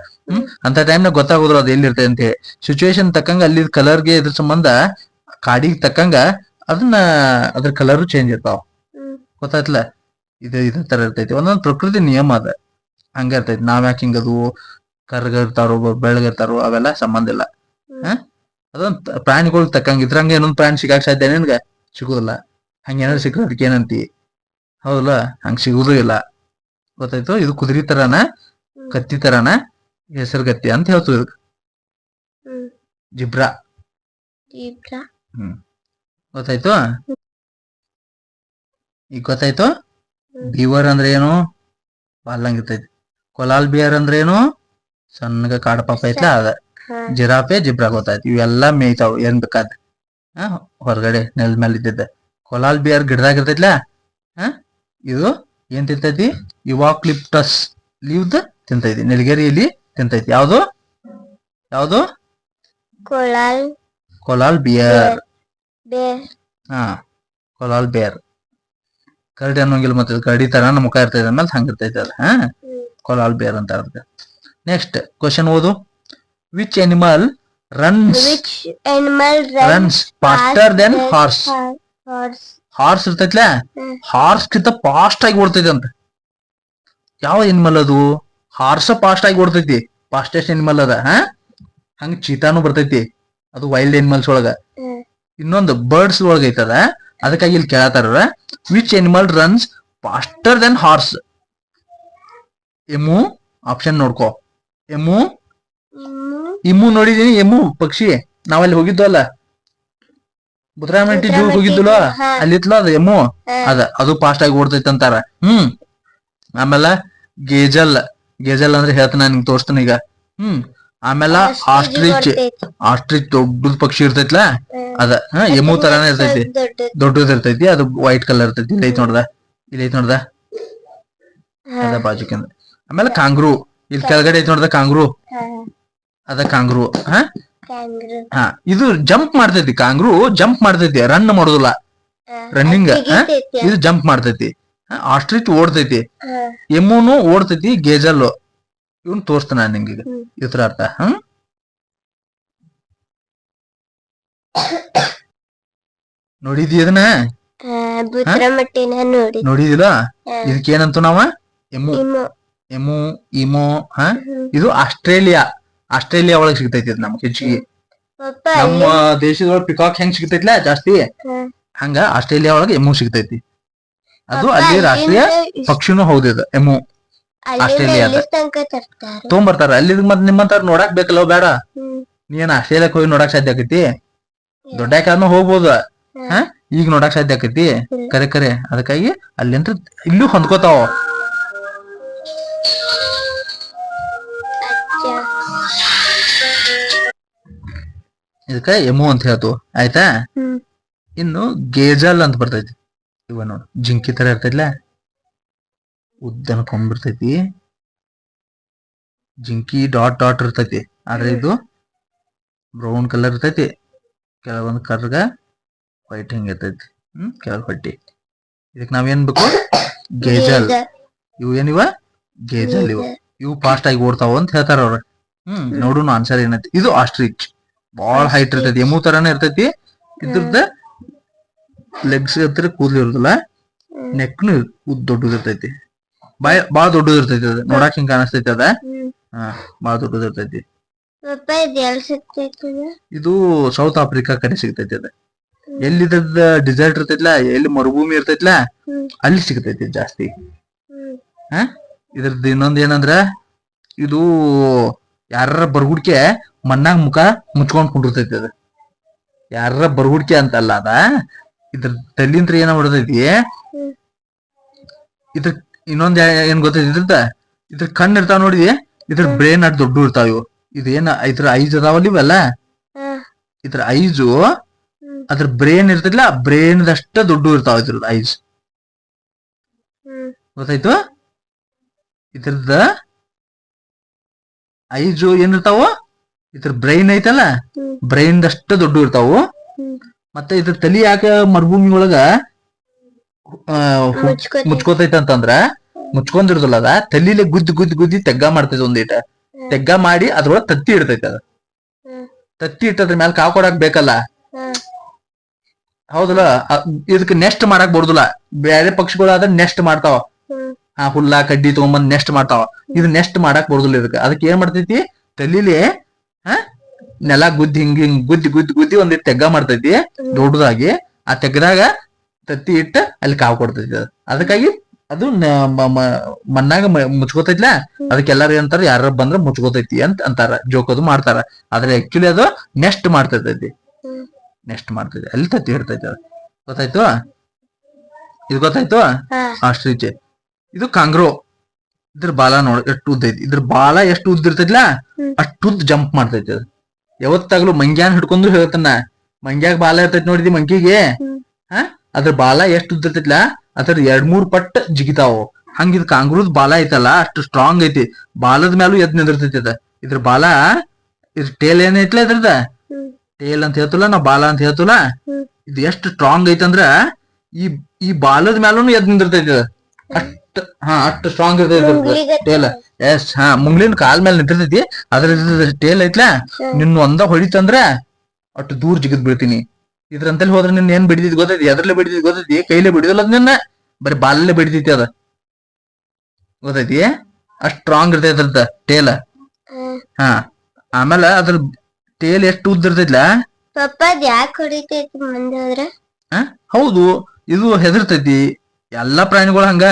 ಅಂತ ಟೈಮ್ನಾಗ ಗೊತ್ತಾಗೋದ್ರು ಅದು ಎಲ್ಲಿರ್ತೈತಿ ಅಂತ ಹೇಳಿ. ಸಿಚುವೇಶನ್ ತಕ್ಕಂಗ ಅಲ್ಲಿ ಕಲರ್ಗೆ ಇದ್ರ ಸಂಬಂಧ ಕಾಡಿಗೆ ತಕ್ಕಂಗ ಅದನ್ನ ಅದ್ರ ಕಲರ್ ಚೇಂಜ್ ಇರ್ತಾವ. ಗೊತ್ತಾಯ್ತಲ್ಲ? ಇದ ತರ ಇರ್ತೈತಿ. ಒಂದೊಂದ್ ಪ್ರಕೃತಿ ನಿಯಮ ಅದ, ಹಂಗ ಇರ್ತೈತಿ. ನಾವ್ ಯಾಕೆ ಹಿಂಗದು ಕರ್ಗಿರ್ತಾರೋ ಬೆಳಗಿರ್ತಾರೋ ಅವೆಲ್ಲ ಸಂಬಂಧ ಇಲ್ಲ. ಅದೊಂದ್ ಪ್ರಾಣಿಗಳು ತಕ್ಕಂಗ. ಇದ್ರಂಗ ಏನೊಂದ್ ಪ್ರಾಣಿ ಸಿಗಾಕ್ ಸಾಧ್ಯ? ನಿನ್ಗ ಸಿಗುದಿಲ್ಲ. ಹಂಗೇನಾದ್ರು ಸಿಕ್ಕ ಅದಕ್ಕೆ ಏನಂತಿ? ಹೌದಲ್ಲ? ಹಂಗ ಸಿಗುದು ಇಲ್ಲ. ಗೊತ್ತಾಯ್ತು? ಇದು ಕುದುರೆ ತರಾನ, ಕತ್ತಿ ತರಾನ, ಹೆಸರುಗತ್ತಿ ಅಂತ ಹೇಳ್ತು ಇದಕ್. ಜಿಬ್ರಾ. ಗೊತ್ತಾಯ್ತು? ಈಗ ಗೊತ್ತಾಯ್ತು? ಬೀವರ್ ಅಂದ್ರೆ ಏನು? ಬಾಲ್ದಂಗ ಇರ್ತೈತಿ. ಕೊಲಾಲ್ ಬಿಯರ್ ಅಂದ್ರೆ ಏನು? ಸಣ್ಣಗ ಕಾಡ ಪಾಪ ಐತ್ಲ ಅದ. ಜಿರಾಫೆ, ಜಿಬ್ರಾ ಗೊತ್ತಾಯ್ತು. ಇವೆಲ್ಲಾ ಮೇಯ್ತಾವ್ ಏನ್ ಬೇಕಾದ ಹೊರಗಡೆ ನೆಲದ ಮೇಲೆ ಇದ್ದಿದ್ದ. ಕೊಲಾಲ್ ಬಿಯರ್ ಗಿಡದಾಗ ಇರ್ತೈತ್ಲಾ, ಇದು ಏನ್ ತಿಂತೈತಿ? ಯುವಾಕ್ಲಿಪ್ಟಸ್ ಲೀವ್ದ ತಿಂತೈತಿ. ನೆಲಗೇರಿಯಲ್ಲಿ ತಿಂತೈತಿ. ಯಾವ್ದು? ಕೊಲಾಲ್ ಬಿಯರ್. ಕೊಲಾಲ್ ಬಿಯರ್. ಕರಡಿ ಅನ್ನೋಂಗಿಲ್ಲ. ಮತ್ತೆ ಕರಡಿ ತರ ಮುಖ ಇರ್ತೈತಿ ಅಂದ್ಮೇಲೆ ಹಂಗ ಇರ್ತೈತಿ ಅದ. ಕೊಲಾಲ್ ಬಿಯರ್ ಅಂತ ಅರ್ಥ. ನೆಕ್ಸ್ಟ್ ಕ್ವಶನ್ ಓದು. Which animal runs faster than horse? Horse ಇರ್ತೈತ್ಲ, ಹಾರ್ಸ್ ಕಿಂತ ಫಾಸ್ಟ್ ಆಗಿ ಓಡ್ತೈತಿ ಅಂತ. ಯಾವ ಅನಿಮಲ್ ಅದು? ಹಾರ್ಸ್ ಫಾಸ್ಟ್ ಆಗಿ ಓಡ್ತೈತಿ, ಫಾಸ್ಟೆಸ್ಟ್ ಅನಿಮಲ್ ಅದ. ಹಂಗ ಚೀತಾನು ಬರ್ತೈತಿ, ಅದು ವೈಲ್ಡ್ ಅನಿಮಲ್ಸ್ ಒಳಗ. ಇನ್ನೊಂದು ಬರ್ಡ್ಸ್ ಒಳಗ ಐತದ. ಅದಕ್ಕಾಗಿ ಇಲ್ಲಿ ಕೇಳತಾರ, which animal runs faster than horse? Emu option ನೋಡ್ಕೋ. ಇಮ್ಮು ನೋಡಿದೀನಿ. ಎಮ್ಮು ಪಕ್ಷಿ ನಾವಲ್ಲಿ ಹೋಗಿದ್ವಲ್ಲ, ಬುದ್ರಾಮಂಟಿ ಜೂ ಹೋಗಿದ್ವಲ್ಲ, ಅಲ್ಲಿತ್ಲ ಅದು ಎಮ್ಮು. ಅದು ಫಾಸ್ಟ್ ಆಗಿ ಓಡ್ತೈತಿ ಅಂತಾರ. ಆಮೇಲೆ ಗೇಜಲ್ ಅಂದ್ರೆ ಹೇಳ್ತಾನ, ನಿಂಗೆ ತೋರಿಸ್ತಾನ ಈಗ. ಆಮೇಲೆ ಆಸ್ಟ್ರಿಚ್ ದೊಡ್ಡದ್ ಪಕ್ಷಿ ಇರ್ತೈತ್ಲಾ ಅದ. ಎಮ್ಮು ತರಾನೇ ಇರ್ತೈತಿ, ದೊಡ್ಡದ್ ಇರ್ತೈತಿ. ಅದು ವೈಟ್ ಕಲರ್ ಇರ್ತೈತಿ. ಇಲ್ಲಿ ಐತ್ ನೋಡ್ದ ಅದ ಬಾಜುಕಿಂದ. ಆಮೇಲೆ ಕಾಂಗ್ರೂ ಇಲ್ಲಿ ಕೆಳಗಡೆ ಐತ್ ನೋಡ್ದ, ಕಾಂಗ್ರೂ ಅದ. ಕಾಂಗ್ರೂ ಇದು ಜಂಪ್ ಮಾಡ್ತೈತಿ. ಕಾಂಗ್ರೂ ಜಂಪ್ ಮಾಡ್ತೈತಿ, ರನ್ ಮಾಡೋದಿಲ್ಲ. ರನ್ನಿಂಗ್ ಇದು ಜಂಪ್ ಮಾಡ್ತೈತಿ. ಆಸ್ಟ್ರಿಚ್ ಓಡ್ತೈತಿ, ಎಮ್ಮುನು ಓಡ್ತೈತಿ, ಗೇಜಲ್ಲು. ಇವನ್ ತೋರಿಸ್ತಾನ ನಿಂಗೆ ಇದ್ರ ಅರ್ಥ. ನೋಡಿದಿ ಅದನ್ನ? ಭೂತ್ರಮಟ್ಟಿನ ನೋಡಿ ನೋಡಿದಿಲ್ಲ ಇದಕ್ಕೆ ಏನಂತ ನಾವ ಎಮು ಇಮೋ ಎಮು ಇಮೋ ಇದು ಆಸ್ಟ್ರೇಲಿಯಾ ಒಳಗ್ ಸಿಗ್ತೈತಿ ಇದು ನಮ್ಗೆ ಹೆಚ್ಚಿಗೆ. ಪಪ್ಪ ನಮ್ಮ ದೇಶದೊಳಗ ಪಿಕಾಕ್ ಹೆಂಗ್ ಸಿಗ್ತೈತ್ಲಾ ಜಾಸ್ತಿ, ಹಂಗ ಆಸ್ಟ್ರೇಲಿಯಾ ಒಳಗ ಎಮು ಸಿಗ್ತೈತಿ. ಅದು ಅಲ್ಲಿ ರಾಷ್ಟ್ರೀಯ ಪಕ್ಷಿನೂ ಹೌದು ಇದು ಎಮು. ಆಸ್ಟ್ರೇಲಿಯಾದ ತನಕ ತರ್ತಾರ ತೊಗೊಂಬರ್ತಾರ ಅಲ್ಲಿ. ಮತ್ ನಿಮ್ಮಂತಾರ ನೋಡಾಕ್ ಬೇಕಲ್ಲ ಬೇಡ, ನೀನ್ ಆಸ್ಟ್ರೇಲಿಯಾಕ್ ಹೋಗಿ ನೋಡಾಕ್ ಸಾಧ್ಯ ಆಕೈತಿ? ದೊಡ್ಡಾದ್ಮೇಲೆ ಹೋಗ್ಬೋದು, ಈಗ ನೋಡಾಕ್ ಸಾಧ್ಯ ಆಕೈತಿ? ಕರೆ ಅದಕ್ಕಾಗಿ ಅಲ್ಲಿಂದ ಇಲ್ಲೂ ಹೊಂದ್ಕೋತಾವ. ಇದಕ್ಕ ಎಮು ಅಂತ ಹೇಳ್ತು ಆಯ್ತಾ. ಇನ್ನು ಗೇಜಲ್ ಅಂತ ಬರ್ತೈತಿ. ಇವ ನೋಡು ಜಿಂಕಿ ತರ ಇರ್ತೈತ್ಲ, ಉದ್ದನ ಕೊಂಬಿರ್ತೈತಿ. ಜಿಂಕಿ ಡಾಟ್ ಇರ್ತೈತಿ, ಆದ್ರೆ ಇದು ಬ್ರೌನ್ ಕಲರ್ ಇರ್ತೈತಿ. ಕೆಲವೊಂದು ಕರ್ಗ ವೈಟ್ ಹಿಂಗ ಇರ್ತೈತಿ. ಕೆಳಗ್ ಹೊಟ್ಟಿ. ಇದಕ್ ನಾವೇನ್ ಬೇಕು? ಗೇಜಲ್. ಇವು ಏನಿವ? ಗೇಜಲ್. ಇವು ಫಾಸ್ಟ್ ಆಗಿ ಓಡ್ತಾವ ಅಂತ ಹೇಳ್ತಾರ ಅವ್ರ. ನೋಡುನು ಆನ್ಸರ್ ಏನೈತಿ. ಇದು ಆಸ್ಟ್ರಿಚ್, ಬಾಳ ಹೈಟ್ ಇರ್ತೈತಿ, ಎಮು ತರಾನೇ ಇರ್ತೈತಿ. ಇದ್ರದ್ದ ಲೆಗ್ಸ್ ಹತ್ರ ಕೂದಲು ಇರುದಿಲ್ಲ, ನೆಕ್ನು ದೊಡ್ಡದಿರ್ತೈತಿ, ಬಾಳ ದೊಡ್ಡದಿರ್ತೈತಿ. ಅದ ನೋಡಾಕ್ ಹಿಂಗ ಕಾಣಿಸ್ತೈತಿ. ಅದ ಬಾಳ ದೊಡ್ಡದಿರ್ತೈತಿ. ಇದು ಸೌತ್ ಆಫ್ರಿಕಾ ಕಡೆ ಸಿಗ್ತೈತಿ. ಅದ ಎಲ್ಲಿ ಇದ್ರದ್ ಡಿಸರ್ಟ್ ಇರ್ತೈತ್ಲಾ, ಎಲ್ಲಿ ಮರುಭೂಮಿ ಇರ್ತೈತ್ಲಾ ಅಲ್ಲಿ ಸಿಗ್ತೈತಿ ಜಾಸ್ತಿ. ಇದ್ರದ್ದು ಇನ್ನೊಂದ್ ಏನಂದ್ರ, ಇದು ಯಾರ ಬರ್ಗುಡ್ಕೆ ಮಣ್ಣಾಗ ಮುಖ ಮುಚ್ಕೊಂಡ್ ಕುಂಡಿರ್ತೈತಿ. ಅದ ಯಾರ ಬರ್ಗುಡ್ಕೆ ಅಂತಲ್ಲ, ಅದ ಇದ್ರ ತಲ್ಲಿಂತ್ರ ಏನ ಹೊಡ್ತೈತಿ. ಇದ್ರ ಇನ್ನೊಂದ್ ಏನ್ ಗೊತ್ತೈತಿ, ಇದ್ರ ಕಣ್ಣು ಇರ್ತಾವ ನೋಡಿ, ಇದ್ರ ಬ್ರೇನ್ ಅಟ್ ದೊಡ್ಡ ಇರ್ತಾವ. ಇವು ಇದೇನ ಇದ್ರ ಐಸ್ ಅದಾವಲ್ಲ ಇವೆಲ್ಲ, ಇದ್ರ ಐಸು ಅದ್ರ ಬ್ರೇನ್ ಇರ್ತೈತಿಲ್ಲ, ಬ್ರೇನ್ ದಷ್ಟ ದೊಡ್ಡ ಇರ್ತಾವ ಇದ್ರದ್ದು ಐಸ್. ಗೊತ್ತಾಯ್ತು? ಇದ್ರದ ಐಸು ಏನಿರ್ತಾವ, ಇದ್ರ ಬ್ರೈನ್ ಐತಲ್ಲ, ಬ್ರೈನ್ ದಷ್ಟ ದೊಡ್ಡ ಇರ್ತಾವು. ಮತ್ತೆ ಇದ್ರ ತಲಿ ಯಾಕೆ ಮರುಭೂಮಿ ಒಳಗ ಮುಚ್ಕೋತೈತ ಅಂತಂದ್ರ, ಮುಚ್ಕೊಂಡಿರೋದಿಲ್ಲ, ಅದ ತಲಿಲೆ ಗುದ್ದಿ ತೆಗ್ಗ ಮಾಡ್ತೈತಿ. ಒಂದೀಟ ತೆಗ್ಗ ಮಾಡಿ ಅದ್ರೊಳಗ ತತ್ತಿ ಇಡ್ತೈತಿ. ಅದ ತತ್ತಿ ಇಟ್ಟದ್ರ ಮ್ಯಾಲ ಕಾವ್ ಕೊಡಾಕ್ ಬೇಕಲ್ಲ, ಹೌದಲ್ಲ. ಇದಕ್ ನೆಸ್ಟ್ ಮಾಡಾಕ್ ಬರುದಿಲ್ಲ. ಬೇರೆ ಪಕ್ಷಿಗಳಾದ್ರೆ ನೆಸ್ಟ್ ಮಾಡ್ತಾವ, ಹುಲ್ಲ ಕಡ್ಡಿ ತಗೊಂಬಂದ್ ನೆಸ್ಟ್ ಮಾಡ್ತಾವ. ಇದು ನೆಸ್ಟ್ ಮಾಡಾಕ್ ಬರುದಿಲ್ಲ ಇದಕ್ಕೆ. ಅದಕ್ಕೆ ಏನ್ ಮಾಡ್ತೈತಿ, ತಲಿಲಿ ನೆಲ ಗುದ್ದಿ ಹಿಂಗ್ ಗುದ್ದಿ ಒಂದಿಟ್ಟು ತೆಗ್ಗ ಮಾಡ್ತೈತಿ ದೊಡ್ಡದಾಗಿ. ಆ ತೆಗ್ದಾಗ ತತ್ತಿ ಇಟ್ಟ ಅಲ್ಲಿ ಕಾವು ಕೊಡ್ತೈತಿ. ಅದಕ್ಕಾಗಿ ಅದು ಮಣ್ಣಾಗ ಮುಚ್ಕೋತೈತ್ಲ, ಅದಕ್ಕೆಲ್ಲಾರು ಏನಂತಾರ, ಯಾರ ಬಂದ್ರ ಮುಚ್ಕೋತೈತಿ ಅಂತ ಅಂತಾರ, ಜೋಕೋದು ಮಾಡ್ತಾರ. ಆದ್ರೆ ಆಕ್ಚುಲಿ ಅದು ನೆಸ್ಟ್ ಮಾಡ್ತೈತಿ. ನೆಸ್ಟ್ ಮಾಡ್ತೈತಿ, ಅಲ್ಲಿ ತತ್ತಿ ಇಡ್ತೈತಿ. ಅದು ಗೊತ್ತಾಯ್ತು? ಇದು ಗೊತ್ತಾಯ್ತು? ಆಸ್ಟ್ರಿಚ್. ಇದು ಕಾಂಗ್ರೋ. ಇದ್ರ ಬಾಲ ನೋಡ ಎಷ್ಟು ಉದ್ದ ಐತಿ. ಇದ್ರ ಬಾಲ ಎಷ್ಟು ಉದ್ದ ಇರ್ತೈತಿಲ್ಲ, ಅಷ್ಟು ಉದ್ದ ಜಂಪ್ ಮಾಡ್ತೈತಿ. ಅದು ಯಾವತ್ತಾಗ್ಲೂ ಮಂಗ್ಯಾನ್ ಹಿಡ್ಕೊಂಡು ಹೇಳ್ತಾನ, ಮಂಗ್ಯಾಗ ಬಾಲ ಇರ್ತೈತಿ ನೋಡಿದಿ ಮಂಕಿಗೆ, ಅದ್ರ ಬಾಲ ಎಷ್ಟು ಉದ್ದ ಇರ್ತೈತಿಲ್ಲ, ಅದ್ರ 2-3 ಪಟ್ಟು ಜಿಗಿತಾವು. ಹಂಗಿದ್ ಕಾಂಗ್ರೂದ್ ಬಾಲ ಐತಲ್ಲ, ಅಷ್ಟು ಸ್ಟ್ರಾಂಗ್ ಐತಿ. ಬಾಲದ ಮ್ಯಾಲೂ ಎದ್ ನಿಂದಿರ್ತೈತಿ. ಅದ ಇದ್ರ ಬಾಲ, ಇದ್ರ ಟೇಲ್ ಏನೈತ್ಲ, ಇದ್ರದ ಟೇಲ್ ಅಂತ ಹೇಳ್ತಲ್ಲ, ನಾವ್ ಬಾಲ ಅಂತ ಹೇಳ್ತಲ್ಲ, ಇದು ಎಷ್ಟು ಸ್ಟ್ರಾಂಗ್ ಐತಂದ್ರ ಈ ಬಾಲದ ಮ್ಯಾಲೂ ಎದ್ ನಿಂದಿರ್ತೈತಿ. ಅಷ್ಟು ಸ್ಟ್ರಾಂಗ್ ಇರ್ತೈತಿ ಟೇಲ್. ಮುಂಗ್ಲಿನ ಕಾಲ್ ಮೇಲೆ ನಿಂತಿರ್ತೈತಿ. ಅದ್ರ ಟೇಲ್ ಐತ್ಲ, ನಿನ್ನ ಒಂದ ಹೊಡಿತಂದ್ರ ಅಷ್ಟು ದೂರ ಜಿಗದ್ ಬೀಳ್ತೀನಿ. ಇದ್ರಂತಲ್ಲಿ ಹೋದ್ರೆ ನಿನ್ ಏನ್ ಬಿಡಿದ್ ಗೊತ್ತೈತಿ? ಎದ್ರಲ್ಲೇ ಬಿಡಿದ್ ಗೊತ್ತೈತಿ? ಕೈಲೇ ಬಿಡಿದಲ್ಲ ಅದ್ ನಿನ್ನ, ಬರೀ ಬಾಲಲ್ಲೇ ಬಿಡಿತೈತಿ. ಅದ ಗೊತ್ತೈತಿ? ಅಷ್ಟ್ ಸ್ಟ್ರಾಂಗ್ ಇರ್ತೈತಿ ಅದ್ರದ್ದು ಟೇಲ್. ಆಮೇಲೆ ಅದ್ರ ಟೇಲ್ ಎಷ್ಟು ಉದ್ದ ಇರ್ತೈತ್ಲ. ಹೌದು, ಇದು ಹೆದರ್ತೈತಿ. ಎಲ್ಲಾ ಪ್ರಾಣಿಗಳು ಹಂಗ.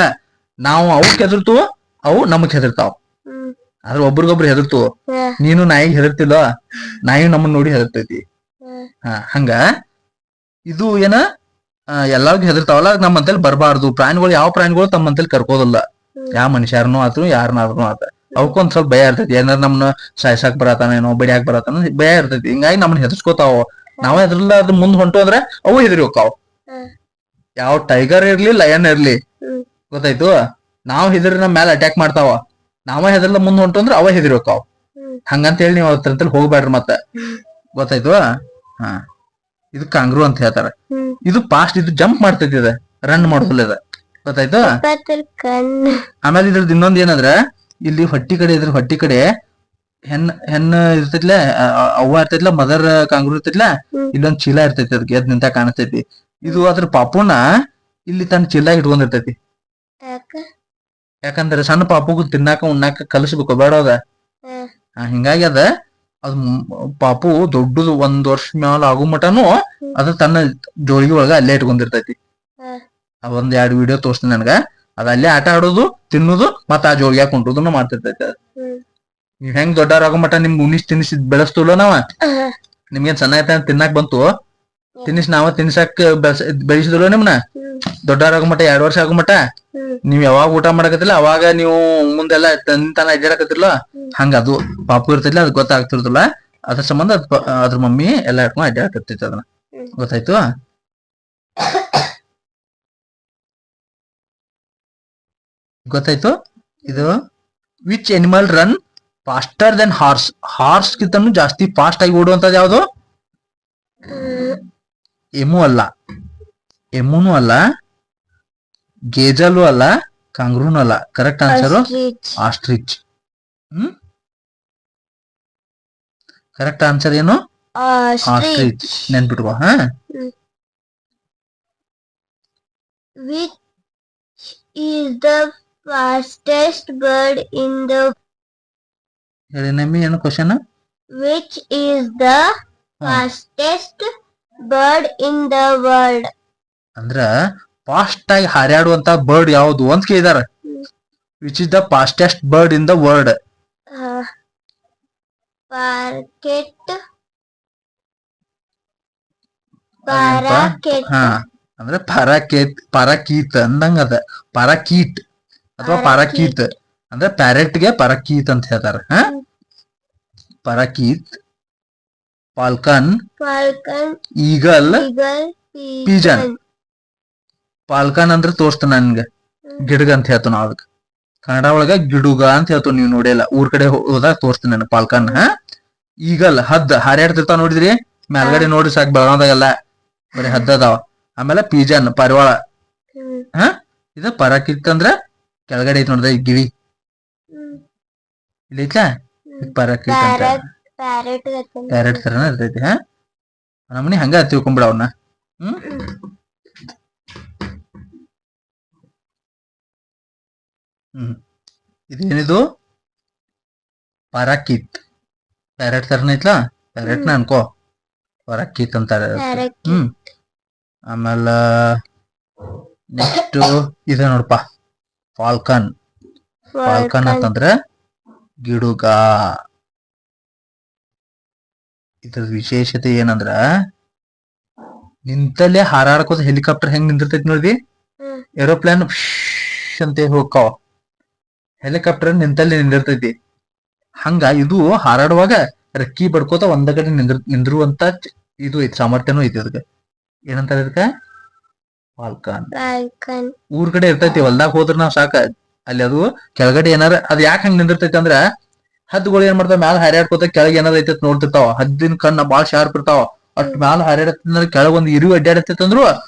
ನಾವು ಅವಕ್ ಹೆದರ್ತು, ಅವು ನಮಗ್ ಹೆದರ್ತಾವ. ಆದ್ರೆ ಒಬ್ರಿಗೊಬ್ರು ಹೆದರ್ತು. ನೀನು ನಾಯಿಗೆ ಹೆದರ್ತಿಲ್ಲ, ನಾಯಿ ನಮ್ಮನ್ನ ನೋಡಿ ಹೆದರ್ತೈತಿ. ಹಂಗ ಇದು ಏನ ಎಲ್ಲಾರ್ಗು ಹೆದರ್ತಾವಲ್ಲ, ನಮ್ಮಂತಲ್ಲಿ ಬರಬಾರ್ದು. ಪ್ರಾಣಿಗಳು, ಯಾವ ಪ್ರಾಣಿಗಳು ತಮ್ಮಂತಲ್ಲಿ ಕರ್ಕೋದಿಲ್ಲ. ಯಾವ ಮನುಷ್ಯರನು ಆತು, ಯಾರನ್ನಾದ್ರೂ ಆತ, ಅವಕ್ಕೊಂದ್ ಸ್ವಲ್ಪ ಭಯ ಇರ್ತೈತಿ. ಏನಾರ ನಮ್ನ ಸಾಯ್ಸಾಕ್ ಬರತಾನೇನೋ, ಬಡಿಯಾಕ್ ಬರತಾನ ಭಯ ಇರ್ತೈತಿ. ಹಿಂಗಾಗಿ ನಮ್ಮನ್ನ ಹೆದರ್ಸ್ಕೋತಾವ. ನಾವ್ ಹೆದರ್ಲ್ಲ, ಅದ್ ಮುಂದ್ ಹೊಂಟು ಅಂದ್ರೆ ಅವು ಹೆದರಿ ಹೋಗ್ತಾವ. ಯಾವ ಟೈಗರ್ ಇರ್ಲಿ, ಲಯನ್ ಇರ್ಲಿ, ಗೊತ್ತಾಯ್ತು? ನಾವ್ ಹೆದರಿ ನಮ್ ಮೇಲೆ ಅಟ್ಯಾಕ್ ಮಾಡ್ತಾವ. ನಾವ ಹೆದರ್ಲ ಮುಂದ್ ಹೊಂಟು ಅಂದ್ರೆ ಅವ ಹೆದರಿ ಹೋಗ್ತಾವ. ಹಂಗಂತ ಹೇಳಿ ನೀವು ಅವ್ರ ಹೋಗ್ಬೇಡ್ರಿ ಮತ್ತೆ. ಗೊತ್ತಾಯ್ತು? ಇದು ಕಾಂಗ್ರೂ ಅಂತ ಹೇಳ್ತಾರ. ಇದು ಫಾಸ್ಟ್, ಇದು ಜಂಪ್ ಮಾಡ್ತೈತಿ, ಅದ ರನ್ ಮಾಡೋದಿಲ್ಲ. ಅದ ಗೊತ್ತಾಯ್ತು? ಆಮೇಲೆ ಇದ್ರದ್ದು ಇನ್ನೊಂದ್ ಏನಂದ್ರ, ಇಲ್ಲಿ ಹೊಟ್ಟಿ ಕಡೆ ಹೆಣ್ಣ ಇರ್ತೈತ್ಲ, ಅವ್ವ ಇರ್ತೈತ್ಲ, ಮದರ್ ಕಾಂಗ್ರೂ ಇರ್ತೈತ್ಲ, ಇಲ್ಲೊಂದ್ ಚೀಲ ಇರ್ತೈತಿ. ಅದಕ್ಕೆ ಎದ್ ನಿಂತ ಕಾಣಿಸ್ತೈತಿ. ಇದು ಅದ್ರ ಪಾಪುನ ಇಲ್ಲಿ ತನ್ನ ಚೀಲ್ದಾಗ ಇಟ್ಕೊಂಡಿರ್ತೈತಿ. ಯಾಕ ಯಾಕಂದ್ರೆ ಸಣ್ಣ ಪಾಪುಗೂ ತಿನ್ನಾಕ ಉಣ್ಣಾಕ ಕಲಿಸ್ಬೇಕು ಬೇಡ ಅದ. ಹಿಂಗಾಗಿ ಅದ ಪಾಪು ದೊಡ್ಡದು 1 ವರ್ಷ ಮ್ಯಾಲ ಆಗೋ ಮಟನು ಅದ ತನ್ನ ಜೋಳಿಗೆ ಒಳಗ ಅಲ್ಲೇ ಇಟ್ಕೊಂಡಿರ್ತೈತಿ. ಒಂದ್ 2 ವಿಡಿಯೋ ತೋರಿಸ್ತೀನಿ ನನಗ. ಅದ ಅಲ್ಲೇ ಆಟ ಆಡೋದು, ತಿನ್ನೋದು, ಮತ್ತ ಆ ಜೋಳಿಗ್ಯಾಗ ಕುಂಟುದನ್ನ ಮಾಡ್ತಿರ್ತೈತಿ ಅದ. ನೀವ್ ಹೆಂಗ್ ದೊಡ್ಡವರಾಗೋ ಮಟ ನಿಮ್ಗೆ ಉಣಿಸ್ ತಿನ್ನಿಸಿ ಬೆಳೆಸ್ತಲ್ಲ ನಾವ. ನಿಮ್ಗೇನ್ ಸಣ್ಣ ಐತ ತಿನ್ನಾಕ್ ಬಂತು, ತಿನ್ನಿಸ್ ನಾವ ತಿನ್ಸಾಕ್ ಬೆಳೆಸಿದ್ರು ನಿಮ್ನ. ದೊಡ್ಡವರಾಗೋ ಮಟ 2 ವರ್ಷ ಆಗೋ ಮಟ ನೀವ್ ಯಾವಾಗ ಊಟ ಮಾಡಕತ್ತಿಲ್ಲ ಅವಾಗ ನೀವು ಮುಂದೆಲ್ಲ ತನ್ನ ಅಡ್ಡಾಡಕತ್ತಿರ್ಲ, ಹಂಗ ಅದು ಪಾಪು ಇರ್ತೈತಿಲ್ಲ ಅದ್ ಗೊತ್ತಾಗ್ತಿರ್ತಲ್ಲ. ಅದ್ರ ಸಂಬಂಧ ಅದ್ರ ಮಮ್ಮಿ ಎಲ್ಲಾ ಇಟ್ಕೊಂಡ್ ಅಡ್ಡಾಡಕತ್ತೈತಿ ಅದನ್ನ. ಗೊತ್ತಾಯ್ತು? ಗೊತ್ತಾಯ್ತು? ಇದು which animal run faster than horse? Horse ಗಿಂತನೂ ಜಾಸ್ತಿ ಫಾಸ್ಟ್ ಆಗಿ ಓಡುವಂತದ್ ಯಾವ್ದು? ಎಮು ಅಲ್ಲ, ಎಮುನು ಅಲ್ಲ, ಗೇಜಲು ಅಲ್ಲ, ಕಾಂಗ್ರೂನು ಅಲ್ಲ. Correct answer ostrich. Correct answer ಏನು? ಆಸ್ಟ್ರಿಚ್. ನೆನ್ಪಿಟ್ಕೋ. Which is the fastest bird in the ಹೇಳಿ ನಮ್ಮಿ ಏನು question? Which is the fastest bird in the world? ಅಂದ್ರ ಫಾಸ್ಟ್ ಆಗಿ ಹಾರಾಡುವಂತ ಬರ್ಡ್ ಯಾವುದು ಅಂತ ಕೇಳಿದಾರ. Which is the fastest bird in the world? ಅಂದ್ರೆ ಪರಾಕೀತ್ ಅಂದಂಗ ಅದ. ಪರಾಕೀಟ್ ಅಥವಾ ಪರಾಕೀತ್ ಅಂದ್ರೆ ಪ್ಯಾರೆಟ್ ಗೆ ಪರಾಕೀತ್ ಅಂತ ಹೇಳ್ತಾರ. ಪರಾಕೀತ್, ಫಾಲ್ಕನ್, ಈಗಲ್, ಪಿಜನ್. ಫಾಲ್ಕನ್ ಅಂದ್ರೆ ತೋರಿಸ್ತಾನ ನನ್ಗೆ ಗಿಡಗ ಅಂತ ಹೇಳ್ತು ನಾವ್. ಅದಕ್ಕೆ ಕನ್ನಡ ಒಳಗ ಗಿಡುಗ ಅಂತ ಹೇಳ್ತು. ನೀವ್ ನೋಡಿಲ್ಲ, ಊರ್ ಕಡೆ ಹೋದಾಗ ತೋರಿಸ್ತೀನಿ ನಾನು ಫಾಲ್ಕನ್. ಈಗಲ್ ಹದ್ದ ಹಾರಾಡ್ತಿರ್ತಾವ ನೋಡಿದ್ರಿ ಮೇಲ್ಗಡೆ ನೋಡಿ ಸಾಕ್. ಬೆಳಗಾವದಾಗೆಲ್ಲ ಬರೀ ಹದ್ದ ಅದಾವ. ಆಮೇಲೆ ಪಿಜನ್ ಪಾರಿವಾಳ. ಇದು ಪರಾಕಿತ್ ಅಂದ್ರ ಕೆಳಗಡೆ ಐತಿ ನೋಡ್ದ ಗಿಳಿ ಇಲ್ಲಿ ಐತ್ಲಾ, ಪರಾಕಿತ್ ಅಂತ. ಪ್ಯಾರೆಟ್ ತರನ ಇರ್ತೈತಿ. ನಮ್ಮನಿ ಹಂಗ ತಿಳ್ಕೊಂಬಿಡ ಅವನ್ನ. ಇದೇನಿದು? ಪರಾಕಿತ್. ಪ್ಯಾರೆಟ್ ತರನ ಐತ್ಲಾ, ಪ್ಯಾರೆಟ್ನ ಅನ್ಕೋ, ಪರಾಕಿತ್ ಅಂತಾರ. ಆಮೇಲೆ ನೆಕ್ಸ್ಟ್ ಇದೆ ನೋಡಪ್ಪ, ಫಾಲ್ಕನ್. ಫಾಲ್ಕನ್ ಅಂತಂದ್ರ ಗಿಡುಗ. ಇದ್ರ ವಿಶೇಷತೆ ಏನಂದ್ರ ನಿಂತಲ್ಲೇ ಹಾರಾಡ್ಕೋತ ಹೆಲಿಕಾಪ್ಟರ್ ಹೆಂಗ್ ನಿಂದಿರ್ತೈತಿ ನೋಡಿ. ಏರೋಪ್ಲೇನ್ ಅಂತ ಹೋಗ್ಕಾವ, ಹೆಲಿಕಾಪ್ಟರ್ ನಿಂತಲ್ಲಿ ನಿಂದಿರ್ತೈತಿ. ಹಂಗ ಇದು ಹಾರಾಡುವಾಗ ರೆಕ್ಕಿ ಬಡ್ಕೋತ ಒಂದ ಕಡೆ ನಿಂದಿರುವಂತ ಇದು ಐತಿ, ಸಾಮರ್ಥ್ಯನೂ ಐತಿ ಅದಕ್ಕೆ. ಏನಂತಾರ ಇದಕ್ಕ? ಫಾಲ್ಕನ್. ಊರ್ ಕಡೆ ಇರ್ತೈತಿ, ಹೊಲ್ದಾಗ ಹೋದ್ರ ನಾವ್ ಸಾಕ ಅಲ್ಲಿ ಅದು ಕೆಳಗಡೆ ಏನಾರ ಅದ್ ಯಾಕೆ ಹಂಗ ನಿಂದಿರ್ತೈತಿ ಅಂದ್ರ ಹದ್ದುಗಳು ಏನ್ ಮಾಡ್ತಾವ, ಮ್ಯಾಲ ಹಾರಾಡ್ಕೋತ ಕೆಳಗೆ ಏನಾರ ಐತಿ ನೋಡ್ತಿರ್ತಾವ. ಹದ್ದಿನ ಕಣ್ಣ ಬಾಳ ಶಾರ್ಪ್ ಇರ್ತಾವ. ಅಷ್ಟ್ ಮ್ಯಾಲ ಹಾರಾಡತ್ತಂದ್ರ ಕೆಳಗ ಒಂದ್ ಇರಿವು ಅಡ್ಡಾಡತ್ತಂದ್ರು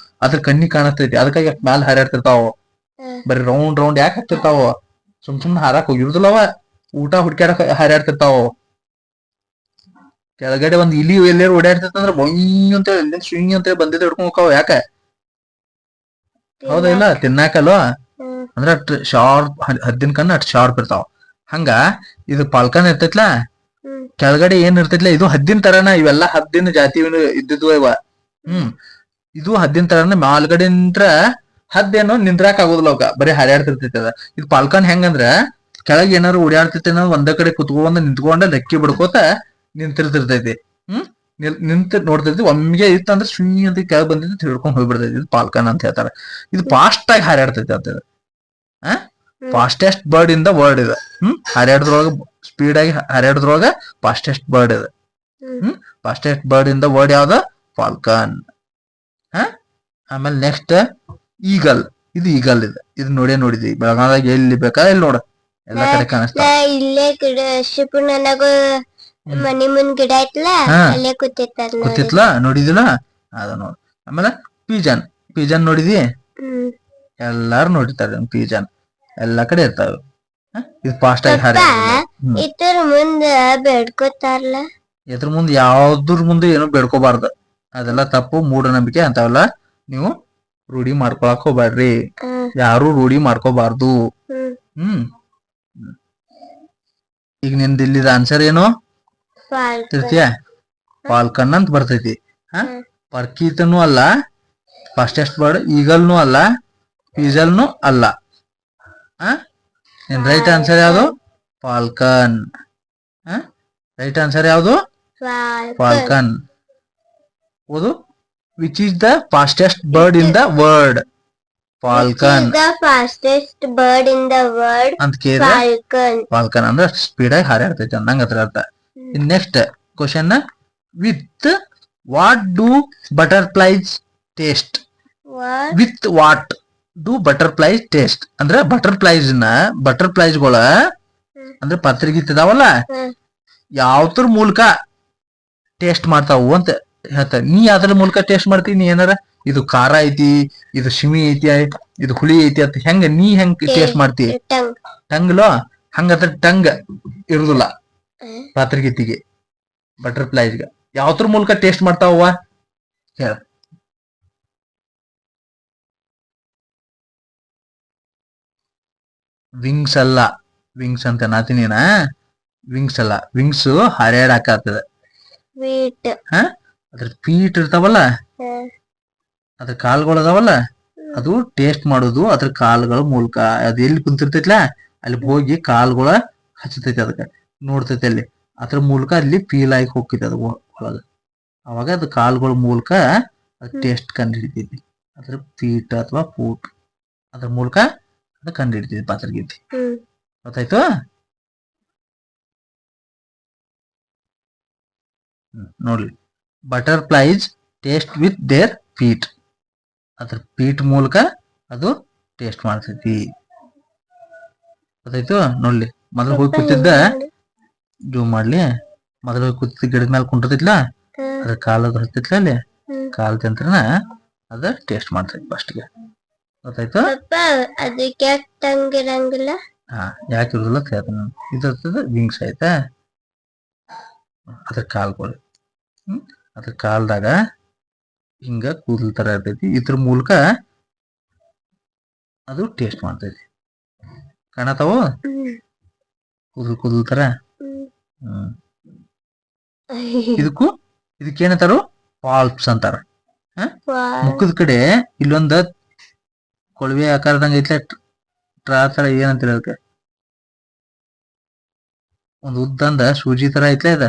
ಅದ್ರ ಕಣ್ಣಿಗೆ ಕಾಣಸ್ತೈತಿ. ಅದಕ್ಕಾಗಿ ಅಷ್ಟ್ ಮ್ಯಾಲ ಹಾರಾಡ್ತಿರ್ತಾವ. ಬರೀ ರೌಂಡ್ ರೌಂಡ್ ಯಾಕೆ ಹಾಕ್ತಿರ್ತಾವ? ಸುಮ್ನೆ ಹಾರಾಕ್ ಹೋಗಿರುದಿಲ್ಲವ, ಊಟ ಹುಡ್ಕ್ಯಾಡಕ್ ಹಾರಾಡ್ತಿರ್ತಾವ. ಕೆಳಗಡೆ ಒಂದ್ ಇಲಿ ಎಲ್ಲಾರು ಓಡಾಡ್ತಿರ್ತಂದ್ರ ಬೊಯ್ ಅಂತೇಳಿ ಎಲ್ಲಿ ಸ್ವಿಂಗ್ ಅಂತೇಳಿ ಬಂದಿದ್ದ ಹಿಡ್ಕೊಂಡ್ ಹೋಗ್ತಾವ. ಯಾಕ? ಹೌದಾ ಇಲ್ಲ? ತಿನ್ನಾಕಲ್ವಾ? ಅಂದ್ರ ಅಟ್ ಶಾರ್ಪ್, ಹದ್ದಿನ ಕಣ್ಣ ಅಟ್ ಶಾರ್ಪ್ ಇರ್ತಾವ. ಹಂಗ ಇದು ಪಾಲ್ಕನ್ ಇರ್ತೈತ್ಲಾ, ಕೆಳಗಡೆ ಏನ್ ಇರ್ತೈತ್ಲಾ ಇದು ಹದ್ದಿನ ತರನ. ಇವೆಲ್ಲಾ ಹದ್ದಿನ ಜಾತಿ ಇದ್ದಿದ್ವ ಇವ. ಇದು ಹದ್ದಿನ ತರನ. ಮೇಲ್ಗಡೆ ನಿಂತ್ರ ಹದ್ದೇನೋ ನಿಂದ್ರಾಕ್ ಆಗೋದಿಲ್ಲ ಅವಕ್ಕ, ಬರೀ ಹಾರಾಡ್ತಿರ್ತೈತಿ ಅದ. ಇದು ಪಾಲ್ಕನ್ ಹೆಂಗಂದ್ರ ಕೆಳಗೆ ಏನಾರು ಓಡಾಡ್ತೈತಿ ಅನ್ನೋ ಒಂದ ಕಡೆ ಕುತ್ಕೊಂಡ್ ನಿಂತ್ಕೊಂಡ ರೆಕ್ಕಿ ಬಿಡ್ಕೋತ ನಿಂತಿರ್ತಿರ್ತೈತಿ. ನಿಂತ ನೋಡ್ತೈತಿ. ಒಮ್ಮಿಗೆ ಇತ್ತಂದ್ರ ಸುಯಿ ಅಂತ ಕೆಳಗ್ ಬಂದಿದ್ದು ಹಿಡ್ಕೊಂಡ್ ಹೋಗ್ಬಿಡ್ತೈತಿ. ಇದು ಪಾಲ್ಕನ್ ಅಂತ ಹೇಳ್ತಾರ. ಇದು ಫಾಸ್ಟ್ ಆಗಿ ಹಾರಾಡ್ತೈತಿ ಅಂತ. Fastest bird in the world ಇದೆ. ಹಾರಾಡದ್ರೊಳಗ ಸ್ಪೀಡ್ ಆಗಿ ಹಾರಾಡದ್ರೊಳಗ ಫಾಸ್ಟೆಸ್ಟ್ ಬರ್ಡ್ ಇದೆ. Fastest bird in the world ಯಾವ್ದ? ಫಾಲ್ಕನ್. ಆಮೇಲೆ ನೆಕ್ಸ್ಟ್ ಈಗಲ್. ಇದು ಈಗಲ್ ಇದೆ. ಇದು ನೋಡಿದ್ವಿ ಬೆಳಗಾವದಾಗ ಎಲ್ಲಿ ಬೇಕಾ ಎಲ್ಲಿ ನೋಡ ಎಲ್ಲಾ ಕಡೆ ಕಾಣಿಸ್ತಾ. ಇಲ್ಲೇ ಗಿಡ ಶಿಪುಣನಾಗ ಮನಿ ಮುಂದ್ ಗಿಡ ಐತ್ಲಾ, ಅಲ್ಲೇ ಕೂತಿತ್ಲಾ, ನೋಡಿದಿಲ್ಲ ಅದ ನೋಡ್. ಆಮೇಲೆ ಪಿಜನ್. ಪಿಜನ್ ನೋಡಿದಿ? ಎಲ್ಲಾರು ನೋಡಿರ್ತಾರೆ ಪಿಜನ್. ಎಲ್ಲಾ ಕಡೆ ಇರ್ತಾವ. ಇದು ಫಾಸ್ಟ್ ಆಗಿ ಇದ್ರ ಮುಂದ ಬೇಡ್ಕೋತಾರಲ್ಲ. ಇದ್ರ ಮುಂದೆ ಯಾವ್ದ್ರ ಮುಂದೆ ಏನು ಬೇಡ್ಕೋಬಾರ್ದು. ಅದೆಲ್ಲ ತಪ್ಪು, ಮೂಢನಂಬಿಕೆ. ಅಂತವೆಲ್ಲ ನೀವು ರೂಢಿ ಮಾಡ್ಕೊಳಕ್ ಹೋಗ್ಬ್ಯಾಡ್ರಿ, ಹ್ಮ್ ಯಾರು ರೂಢಿ ಮಾಡ್ಕೋಬಾರ್ದು. ಹ್ಮ್ ಹ್ಮ್ ಈಗ ನಿಂದ ಇಲ್ಲಿದ ಆನ್ಸರ್ ಏನು ಫಾಲ್ಕನ್ ತಿಳ್ತೀಯ? ಫಾಲ್ಕನ್ ಅಂತ ಬರ್ತೈತಿ. ಹ ಹ್ಮ್ ಪರ್ಕೀತನೂ ಅಲ್ಲ, ಫಾಸ್ಟೆಸ್ಟ್ ಬರ್ಡ್ ಈಗಲ್ನು ಅಲ್ಲ, ಪೀಸಲ್ನು ಅಲ್ಲ. ಹ ನಿನ್ ರೈಟ್ ಆನ್ಸರ್ ಯಾವುದು? ಫಾಲ್ಕನ್. ರೈಟ್ ಆನ್ಸರ್ ಯಾವುದು? Falcon falcon. ಓದು. Which is the fastest bird in the world? Which falcon is the fastest bird in the world? ಅಂತ ಕೇಳಿದ್ರೆ Falcon. ಫಾಲ್ಕನ್ ಅಂದ್ರೆ ಸ್ಪೀಡ್ ಆಗಿ ಹಾರಾಡ್ತೈತಿ ಅಂದಂಗ ಅದ್ರ ಅರ್ಥ. Next question, with what do butterflies taste? What? With what do butterflies taste ಅಂದ್ರೆ ಬಟರ್ಫ್ಲೈಸ್ಗಳ ಅಂದ್ರೆ ಪತ್ರಿಗಿತ್ತಿದಾವಲ್ಲ, ಹ್ಮ್ ಯಾವ್ದ್ರ ಮೂಲಕ ಟೇಸ್ಟ್ ಮಾಡ್ತಾವು ಅಂತ ಹೇಳ್ತಾರೆ. ನೀ ಯಾವ್ದ್ರ ಮೂಲಕ ಟೇಸ್ಟ್ ಮಾಡ್ತೀನಿ ಏನಾರ? ಇದು ಖಾರ ಐತಿ, ಇದು ಶಿಮಿ ಐತಿ, ಇದು ಹುಳಿ ಐತಿ ಅಂತ ನೀ ಹೆಂಗ್ ಟೇಸ್ಟ್ ಮಾಡ್ತಿ? Tongue. ಟಂಗ್ಲೋ ಹಂಗತ್ರ ಟಂಗ್ ಇರುದಿಲ್ಲ ಪಾತ್ರಗಿತ್ತಿಗೆ. ಬಟರ್ಫ್ಲೈಸ್ಗ ಯಾವ್ದ್ರ ಮೂಲಕ ಟೇಸ್ಟ್ ಮಾಡ್ತಾವ ಹೇಳ? ವಿಂಗ್ಸ್ ಅಲ್ಲ, ವಿಂಗ್ಸ್ ಅಂತ ನಾತಿನೇನ? ವಿಂಗ್ಸ್ ಅಲ್ಲ, ವಿಂಗ್ಸ್ ಹಾರ್ಯಾಡಕ್ ಆಗ್ತದ. Sweet. ಅದ್ರ ಫೀಟ್ ಇರ್ತಾವಲ್ಲ, ಹ್ಮ್ ಅದ್ರ ಕಾಲ್ಗಳು ಅದಾವಲ್ಲ, ಅದು ಟೇಸ್ಟ್ ಮಾಡೋದು ಅದ್ರ ಕಾಲ್ಗಳ ಮೂಲಕ. ಅದು ಎಲ್ಲಿ ಕುಂತಿರ್ತೈತ್ಲ ಅಲ್ಲಿ ಹೋಗಿ ಕಾಲ್ಗಳ ಹಚ್ಚತೈತಿ, ಅದಕ್ಕೆ ನೋಡ್ತೈತಿ ಅಲ್ಲಿ, ಅದ್ರ ಮೂಲಕ ಅಲ್ಲಿ ಫೀಲ್ ಆಗಿ ಹೋಗ್ತೈತಿ ಅದು ಒಳಗ. ಅವಾಗ ಅದು ಕಾಲ್ಗಳ ಮೂಲಕ ಅದು ಟೇಸ್ಟ್ ಕಂಡು ಹಿಡಿತೈತಿ. ಅದ್ರ ಫೀಟ್ ಅಥವಾ ಫೂಟ್ ಅದ್ರ ಮೂಲಕ ಅದು ಕಂಡು ಹಿಡಿತೈತಿ ಪಾತ್ರಗಿತ್ತಿ. ಹ್ಮ್ ಗೊತ್ತಾಯ್ತು? ನೋಡ್ಲಿ, butterflies taste with their feet. ಅದ್ರ ಫೀಟ್ ಮೂಲಕ ಅದು ಟೇಸ್ಟ್ ಮಾಡ್ತೈತಿ. ಗೊತ್ತಾಯ್ತು? ನೋಡ್ಲಿ, ಮೊದಲು ಹೋಗಿ ಕೂತಿದ್ದ, ಜೂಮ್ ಮಾಡ್ಲಿ, ಮೊದಲು ಹೋಗಿ ಕೂತಿದ್ದ ಗಿಡದ ಮೇಲೆ ಕುಂಟಿರ್ತಿತ್ಲ, ಅದ್ರ ಕಾಲದ ಹತ್ತಿತ್ಲ, ಅಲ್ಲಿ ಕಾಲ್ ತಂತ್ರನ ಅದ ಟೇಸ್ಟ್ ಮಾಡ್ತೈತಿ ಫಸ್ಟ್ಗೆ. ಗೊತ್ತಾಯ್ತು? ಪಪ್ಪ ಅದಕ್ಕೆ ಯಾಕೆ ಟಂಗ್ ಇರಂಗಿಲ್ಲ? ಯಾಕೆ ಇರುದಿಲ್ಲ ಹೇಳ್ತೀನಿ. ಇದ್ರ ವಿಂಗ್ಸ್ ಆಯ್ತಾ, ಅದ್ರ ಕಾಲ್ಗಳು. ಅದ್ರ ಕಾಲ್ದಾಗ ಹಿಂಗ ಕೂದಲ್ ತರ ಇರ್ತೈತಿ, ಇದ್ರ ಮೂಲಕ ಅದು ಟೇಸ್ಟ್ ಮಾಡ್ತೈತಿ. ಕಾಣತಾವು ಕೂದಲ್ ತರ. ಇದಕ್ಕೇನಂತಾರು? ಪಾಲ್ಪ್ಸ್ ಅಂತಾರ. ಮುಖದ ಕಡೆ ಇಲ್ಲೊಂದ ಕೊಳವೆ ಆಕಾರದಂಗ ಐತ್ಲ, ಟ್ರಾ ತರ, ಏನಂತೀರ ಅದಕ್ಕೆ? ಒಂದ್ ಉದ್ದಂದ ಸೂಜಿ ತರ ಐತ್ಲ ಇದ,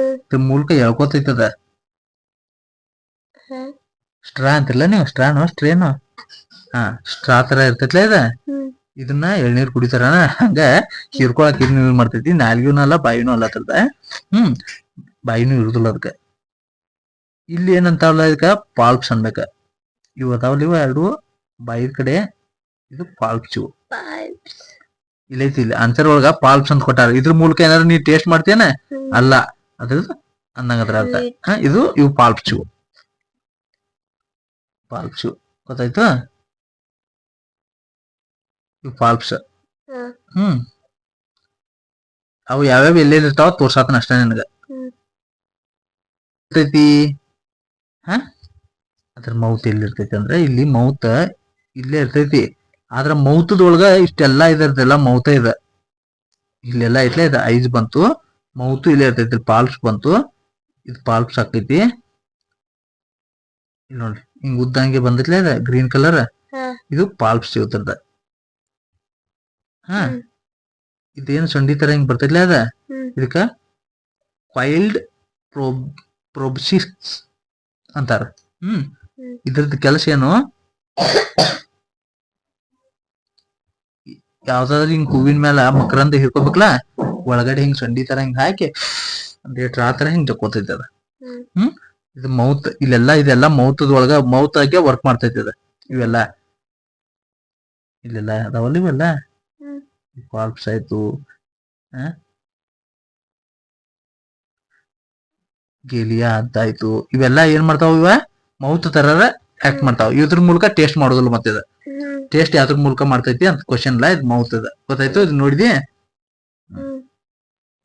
ಇದ್ರ ಮೂಲಕ ಎಳ್ಕೋತೈತದ. ಸ್ಟ್ರಾ ಅಂತಿರ್ಲ ನೀವು? ಸ್ಟ್ರಾನೋ ಸ್ಟ್ರೇನೋ? ಸ್ಟ್ರಾ ತರ ಇರ್ತೈತ್ಲ ಇದ. ಇದನ್ನ ಎಳ್ನೀರ್ ಕುಡಿತಾರ, ಹಂಗ ಹೀರ್ಕೊಳಕ್ ಇದನ್ನ ಯೂಸ್ ಮಾಡ್ತೈತಿ. ನಾಲ್ಗಿನೂ ಅಲ್ಲ, ಬಾಯಿನೂ ಅಲ್ಲ ಅದ್ರದ. ಬಾಯಿನೂ ಇರುದಿಲ್ಲ ಅದಕ್ಕ. ಇಲ್ಲಿ ಏನಂತಾವಲ್ಲ, ಇದಕ್ಕ ಪಾಲ್ಪ್ಸ್ ಅನ್ಬೇಕ. ಇವು ಅದಾವಲ್ಲ, ಇವ ಎರಡು ಬಾಯಿದ ಕಡೆ, ಇದು ಪಾಲ್ಪ್ಸ್. ಇವು ಇಲ್ಲೈತಿ, ಇಲ್ಲಿ ಆನ್ಸರ್ ಒಳಗ ಪಾಲ್ಪ್ಸ್ ಅಂತ ಕೊಟ್ಟಾರ. ಇದ್ರ ಮೂಲಕ ಏನಾದ್ರು ನೀ ಟೇಸ್ಟ್ ಮಾಡ್ತೇನ? ಅಲ್ಲ, ಅದ್ರದ್ದು ಅಂದಂಗ ಅದ್ರ ಅರ್ಥ. ಇವು ಪಾಲ್ಪ್ಸ್. ಪಾಲ್ಪ್ಸ್ ಗೊತ್ತಾಯ್ತು? ಇವು ಪಾಲ್ಪ್ಸ್. ಅವು ಯಾವ್ಯಾವ ಎಲ್ಲೆಲ್ಲಿ ಇರ್ತಾವ ತೋರ್ಸಾತನ ಅಷ್ಟ ನಿನಗ. ಅದ್ರ ಮೌತ್ ಎಲ್ಲಿ ಇರ್ತೈತಿ ಅಂದ್ರೆ, ಇಲ್ಲಿ ಮೌತ್ ಇಲ್ಲೇ ಇರ್ತೈತಿ. ಆದ್ರ ಮೌತದೊಳಗ ಇಷ್ಟೆಲ್ಲಾ ಇದಿರ್ತಲ್ಲ, ಮೌತ ಇದೆ ಇಲ್ಲೆಲ್ಲ ಐತ್ಲ, ಇದು ಐಸ್ ಬಂತು, ಮೌತು ಇಲ್ಲೇ ಇರ್ತೈತಿ, ಪಾಲ್ಪ್ಸ್ ಬಂತು, ಇದು ಪಾಲ್ಪ್ಸ್ ಆಕೈತಿ. ಇಲ್ಲಿ ನೋಡ್ರಿ, ಹಿಂಗ್ ಉದ್ದಂಗೆ ಬಂದೈತ್ಲ, ಇದ ಗ್ರೀನ್ ಕಲರ್, ಇದು ಪಾಲ್ಪ್ಸ್ ಇರ್ತದ. ಇದೇನು ಸಂಡಿ ತರ ಹಿಂಗ್ ಬರ್ತೈತ್ಲ ಅದ, ಇದಕ್ಕ ಕಾಯಿಲ್ಡ್ ಪ್ರೊಬ್ಸಿಸ್ ಅಂತಾರ. ಇದ್ರದ್ದು ಕೆಲಸ ಏನು? ಯಾವ್ದಾದ್ರು ಹಿಂಗ್ ಹೂವಿನ ಮೇಲೆ ಮಕರಂದ ಹಿಡ್ಕೋಬೇಕಲ್ಲ, ಒಳಗಡೆ ಹಿಂಗ್ ಸಂಡಿ ತರ ಹಿಂಗ್ ಹಾಕಿ ಟ್ರಾ ತರ ಹಿಂಗ್ ಜಕ್ಕೋತೈತಿ ಅದ. ಇದು ಮೌತ್. ಇದೆಲ್ಲ ಮೌತದೊಳಗ, ಮೌತ್ ಆಗಿ ವರ್ಕ್ ಮಾಡ್ತೈತಿ ಅದ. ಇವೆಲ್ಲ ಇಲ್ಲೆಲ್ಲ ಅದಾವಲ್ಲ, ಇವೆಲ್ಲ ಪಾಲ್ಪ್ಸ್ ಆಯ್ತು, ಗೇಲಿಯಾ ಅಂತ ಆಯ್ತು. ಇವೆಲ್ಲ ಏನ್ ಮಾಡ್ತಾವ? ಇವ ಮೌತ್ ತರ ಆಕ್ಟ್ ಮಾಡ್ತಾವ. ಇದ್ರ ಮೂಲಕ ಟೇಸ್ಟ್ ಮಾಡೋದಿಲ್ಲ. ಮತ್ತೆ ಟೇಸ್ಟ್ ಯಾವ್ದ್ರ ಮೂಲಕ ಮಾಡ್ತೈತಿ ಅಂತ ಕ್ವಶನ್ ಇಲ್ಲ, ಇದು ಮೌತ್ ಅದ. ಗೊತ್ತಾಯ್ತು? ಇದು ನೋಡಿದಿ?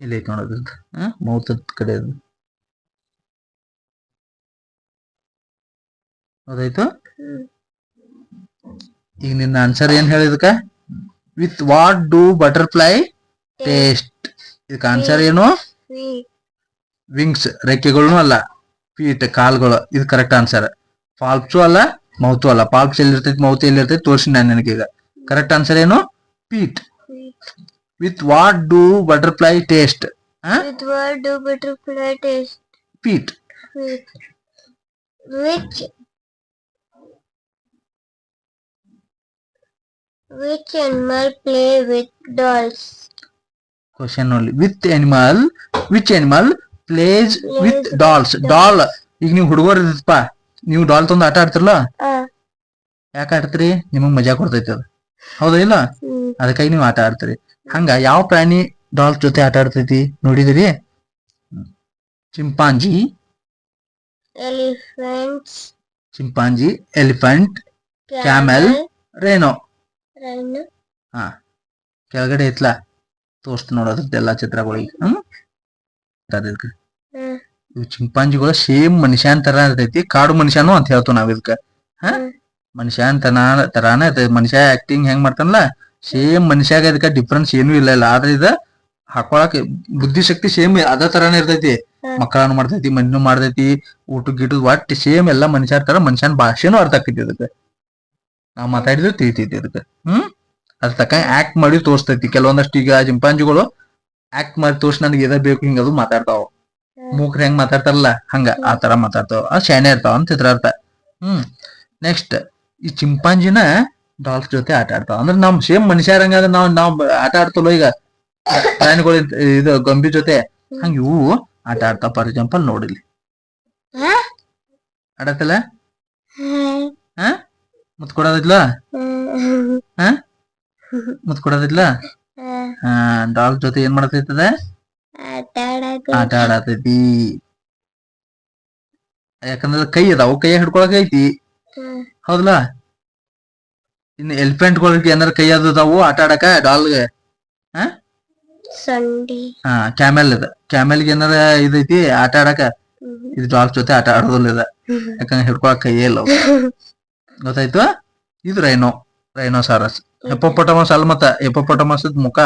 ಇಲ್ಲ ಐತಿ ನೋಡೋದು, ಮೌತ್ ಕಡೆ. ಗೊತ್ತಾಯ್ತು. ಹ್ಮ್. ಈಗ ನಿನ್ನ ಆನ್ಸರ್ ಏನ್ ಹೇಳಿದಕ್ಕ? With what do butterfly taste. ಇದಕ್ಕೆ ಆನ್ಸರ್ ಏನು? Sweet. ವಿಂಗ್ಸ್, ರೆಕ್ಕೆಗಳು ಅಲ್ಲ. ಫೀಟ್, ಕಾಲ್ಗಳು. ಇದು ಕರೆಕ್ಟ್ ಆನ್ಸರ್. ಪಾಲ್ಪ್ಸು ಅಲ್ಲ, ಮೌತು ಅಲ್ಲ. ಪಾಲ್ಪ್ಸ್ ಎಲ್ಲಿರ್ತೈತಿ, ಮೌತ್ ಎಲ್ಲಿರ್ತೈತಿ ತೋರಿಸಿ ನಾನು ನನಗೀಗ. ಕರೆಕ್ಟ್ ಆನ್ಸರ್ ಏನು? Feet. Sweet. With what do butterfly taste? With what do butterfly taste? Feet. With which animal play with dolls? Question ನೋಡಿ. Which animal plays with dolls? Doll. ಈಗ ನೀವು ಹುಡುಗರು ಇರ್ತಪ್ಪ, ನೀವು ಡಾಲ್ ತಂದು ಆಟ ಆಡ್ತಿರಲ್ಲ, ಯಾಕೆ ಆಡ್ತೀರಿ? ನಿಮಗ್ ಮಜಾ ಕೊಡ್ತೈತಿ ಅದು, ಹೌದಾ ಇಲ್ಲ? ಅದಕ್ಕಾಗಿ ನೀವು ಆಟ ಆಡ್ತೀರಿ. ಹಂಗ ಯಾವ ಪ್ರಾಣಿ ಡಾಲ್ಸ್ ಜೊತೆ ಆಟ ಆಡ್ತೈತಿ ನೋಡಿದಿರಿ? Chimpanzee, elephant, camel, rhino. ಹಾ, ಕೆಳಗಡೆ ಐತ್ಲಾ, ತೋರಿಸ್ತು ನೋಡೋದ್ರದ್ದು ಎಲ್ಲಾ ಚಿತ್ರಗಳಿಗೆ. ಇವು ಚಿಂಪಾಂಜಿಗಳು ಸೇಮ್ ಮನುಷ್ಯನ್ ತರ ಇರ್ತೈತಿ. ಕಾಡು ಮನುಷ್ಯನು ಅಂತ ಹೇಳ್ತೀವಿ ನಾವ್ ಇದಕ್ಕ. ಮನುಷ್ಯನ್ ತರಾನ ಇರ್ತೈತಿ. ಮನುಷ್ಯ ಆಕ್ಟಿಂಗ್ ಹೆಂಗ್ ಮಾಡ್ತಾನಲ್ಲ, ಸೇಮ್ ಮನುಷ್ಯಾಗ ಇದಕ್ಕ ಡಿಫ್ರೆನ್ಸ್ ಏನೂ ಇಲ್ಲ. ಆದ್ರೆ ಇದ ಹಾಕೊಳಕ್ ಬುದ್ಧಿಶಕ್ತಿ ಸೇಮ್ ಅದ ತರಾನೇ ಇರ್ತೈತಿ. ಮಕ್ಕಳನ್ನು ಮಾಡ್ತೈತಿ, ಮಣ್ಣು ಮಾಡ್ತೈತಿ, ಊಟ ಗಿಟದ್ ಒಟ್ಟು ಸೇಮ್ ಎಲ್ಲಾ ಮನುಷ್ಯರ ತರ. ಮನುಷ್ಯನ್ ಭಾಷೆನೂ ಅರ್ಥ ಆಕೈತಿ ಇದಕ್ಕೆ. ನಾವ್ ಮಾತಾಡಿದ್ರೆ ತಿಳಿತೈತಿ ಇದಕ್ಕೆ. ಅದ್ ತಕ್ಕ ಆಕ್ಟ್ ಮಾಡಿ ತೋರಿಸ್ತೈತಿ. ಕೆಲವೊಂದಷ್ಟು ಈಗ ಚಿಂಪಾಂಜಿಗಳು ಆಕ್ಟ್ ಮಾಡಿ ತೋರ್ಸಿ ನನಗೆ ಎದ ಬೇಕು ಹಿಂಗದು ಮಾತಾಡ್ತಾವ. ಮೂಕ್ರ ಹೆಂಗ್ ಮಾತಾಡ್ತಾರಲ್ಲ ಹಂಗ ಆ ತರ ಮಾತಾಡ್ತಾವ. ಶಾಣೆ ಇರ್ತಾವ ಅಂತ ಇದ್ರ ಅರ್ಥ. ನೆಕ್ಸ್ಟ್, ಈ ಚಿಂಪಾಂಜಿನ ಡಾಲ್ಸ್ ಜೊತೆ ಆಟ ಆಡ್ತಾವ. ಅಂದ್ರೆ ನಮ್ ಸೇಮ್ ಮನುಷ್ಯರಂಗ ನಾವ್ ಆಟ ಆಡ್ತಲ್ಲ ಈಗ ಪ್ರಾಣಿಗಳು, ಇದು ಗೊಂಬಿ ಜೊತೆ ಹಂಗ ಇವು ಆಟ ಆಡ್ತಾವ. ಫಾರ್ ಎಕ್ಸಾಂಪಲ್ ನೋಡಿಲಿ, ಆಡತ್ತಲ್ಲ, ಮುತ್ ಕೊಡೋದಿಲ್ಲ, ಮುತ್ ಕೊಡೋದಿಲ್ಲ. ಡಾಲ್ ಜೊತೆ ಏನ್ ಮಾಡತೈತದ? ಆಟ ಆಡತೈತಿ. ಯಾಕಂದ್ರೆ ಕೈ ಅದಾವು, ಕೈ ಹಿಡ್ಕೊಳಕ್ ಐತಿ, ಹೌದಲ್ಲ? ಇನ್ನು ಎಲಿಫೆಂಟ್ಗಳಿಗೆ ಏನಾರ ಕೈ ಅದಾವು ಆಟ ಆಡಕ ಡಾಲ್ಗೆ. ಕ್ಯಾಮೆಲ್ ಇದೆ, ಕ್ಯಾಮೆಲ್ಗೆ ಏನಾರ ಇದೈತಿ ಆಟ ಆಡಕ. ಇದು ಡಾಲ್ ಜೊತೆ ಆಟ ಆಡೋದಿಲ್ಲ ಇದ, ಯಾಕಂದ್ರೆ ಹಿಡ್ಕೊಳಕ್ ಕೈಯೇ ಇಲ್ಲ. ಗೊತ್ತಾಯ್ತು? ಇದು ರೈನೋಸಾರಸ್. ಹೆಪೋಪೊಟಮಸ್ ಅಲ್ಲ. ಮತ್ತ ಹೆಪೋಪೊಟಮಸ್ ಮುಖ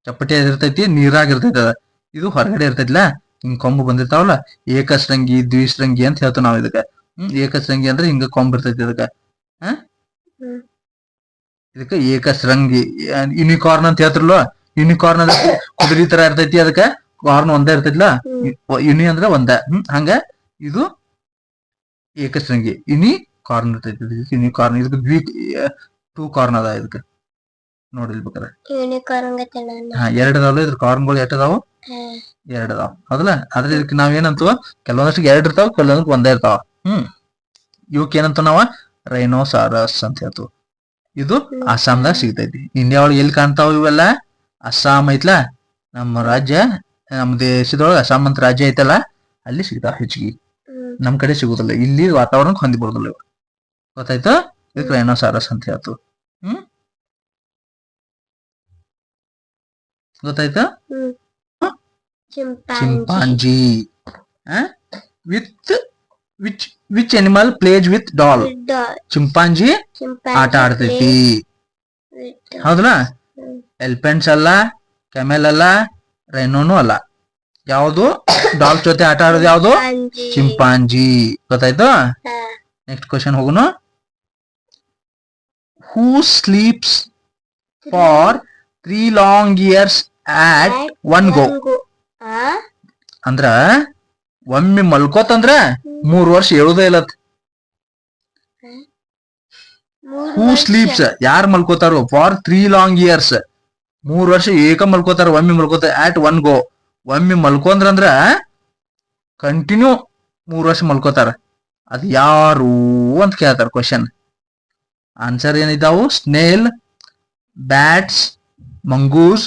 ಚಪ್ಪಟಿ ಇರ್ತೈತಿ, ನೀರಾಗಿರ್ತೈತಿ ಅದ. ಇದು ಹೊರಗಡೆ ಇರ್ತೈತಿಲ್ಲ, ಹಿಂಗ್ ಕೊಂಬು ಬಂದಿರ್ತಾವಲ್ಲ. ಏಕಶ್ರಂಗಿ, ದ್ವಿಶ್ರಂಗಿ ಅಂತ ಹೇಳ್ತಾವ ನಾವ್ ಇದಕ್ಕ. ಏಕಶ್ರಂಗಿ ಅಂದ್ರೆ ಹಿಂಗ ಕೊಂಬ್ ಇರ್ತೈತಿ ಇದಕ್ಕ. ಇದಕ್ಕ ಏಕಶ್ರಂಗಿ. ಯೂನಿಕಾರ್ನ್ ಅಂತ ಹೇಳ್ತಿರ್ಲ್ವ, ಯೂನಿಕಾರ್ನ್ ಅದ ಕುದುರಿ ತರ ಇರ್ತೈತಿ. ಅದಕ್ಕ ಕಾರ್ನ್ ಒಂದೇ ಇರ್ತೈತಿಲ್ಲ, ಯುನಿ ಅಂದ್ರ ಒಂದ. ಹಂಗ ಇದು ಏಕಶ್ರಂಗಿ, ಯುನಿಕಾರ್ನ್ ಇರ್ತೈತಿ. ಯುನಿಕಾರ್ನ್. ಇದಕ್ಕೆ ಟೂ ಕಾರ್ನ್ ಅದ ಇದಕ್ಕೆ. ನೋಡಿಲ್ಬೇಕಾರೆ ಎರಡ್ ಅದಾವಲ್ಲ ಇದ್ರ ಕಾರ್ನ್ಗಳು. ಎಷ್ಟ್ ಅದಾವು? ಎರಡ್ ಅದಾವ, ಹೌದಲ್ಲ? ಆದ್ರೆ ಇದಕ್ಕೆ ನಾವ್ ಏನಂತವ, ಕೆಲವೊಂದಷ್ಟು ಎರಡ್ ಇರ್ತಾವ, ಕೆಲವೊಂದಕ್ಕೆ ಒಂದೇ ಇರ್ತಾವ. ಇವಕ್ ಏನಂತ ನಾವ ರೈನೋಸಾರಸ್ ಅಂತ ಹೇಳ್ತೀವಿ. ಇದು ಅಸ್ಸಾಂದಾಗ ಸಿಗ್ತೈತಿ. ಇಂಡಿಯಾ ಒಳಗೆ ಎಲ್ಲಿ ಕಾಣ್ತಾವ ಇವೆಲ್ಲ? ಅಸ್ಸಾಂ ಐತ್ಲಾ, ನಮ್ಮ ರಾಜ್ಯ, ನಮ್ಮ ದೇಶದೊಳಗೆ ಅಸ್ಸಾಂ ಅಂತ ರಾಜ್ಯ ಐತಲ್ಲ, ಅಲ್ಲಿ ಸಿಗ್ತಾವ ಹೆಚ್ಚಿಗೆ. ನಮ್ ಕಡೆ ಸಿಗುದಿಲ್ಲ, ಇಲ್ಲಿ ವಾತಾವರಣಕ್ಕೆ ಹೊಂದಿ ಬರುದಿಲ್ಲ ಇವ. ಗೊತ್ತಾಯ್ತು? ಇದಕ್ಕೆ ರೈನೋಸಾರಸ್ ಅಂತ ಹೇಳ್ತೀವಿ. ಗೊತ್ತಾಯ್ತಾ? Chimpanzee. Which animal plays with doll? Chimpanzee ಆಟ ಆಡ್ತೈತಿ, ಹೌದಲ್ಲ? ಎಲಿಫೆಂಟ್ಸ್ ಅಲ್ಲ, ಕ್ಯಾಮೆಲ್ ಅಲ್ಲ, ರೈನೋನು ಅಲ್ಲ. ಯಾವುದು ಡಾಲ್ ಜೊತೆ ಆಟ ಆಡೋದು? ಯಾವುದು? ಚಿಂಪಾಂಜಿ. ಗೊತ್ತಾಯ್ತು? ನೆಕ್ಸ್ಟ್ ಕ್ವಶನ್ ಹೋಗೋಣ. ಹೂ sleeps for 3 long years at one go? ಅಂದ್ರ ಒಮ್ಮೆ ಮಲ್ಕೋತಂದ್ರ 3 ವರ್ಷ ಹೇಳುದೇ ಇಲ್ಲ. ಹೂ ಸ್ಲೀಪ್ಸ್, ಯಾರು ಮಲ್ಕೋತಾರೋ, ಫಾರ್ 3 long years 3 ವರ್ಷ ಏಕ ಮಲ್ಕೋತಾರ. ಒಮ್ಮೆ ಮಲ್ಕೋತಾರ. ಆಟ್ ಒನ್ ಗೋ, ಒಮ್ಮೆ ಮಲ್ಕೊಂಡ್ರಂದ್ರ ಕಂಟಿನ್ಯೂ 3 ವರ್ಷ ಮಲ್ಕೋತಾರ. ಅದ್ ಯಾರು ಅಂತ ಕೇಳ್ತಾರ ಕ್ವಶನ್. ಆನ್ಸರ್ ಏನಿದಾವು? Snail, bats, mongoose,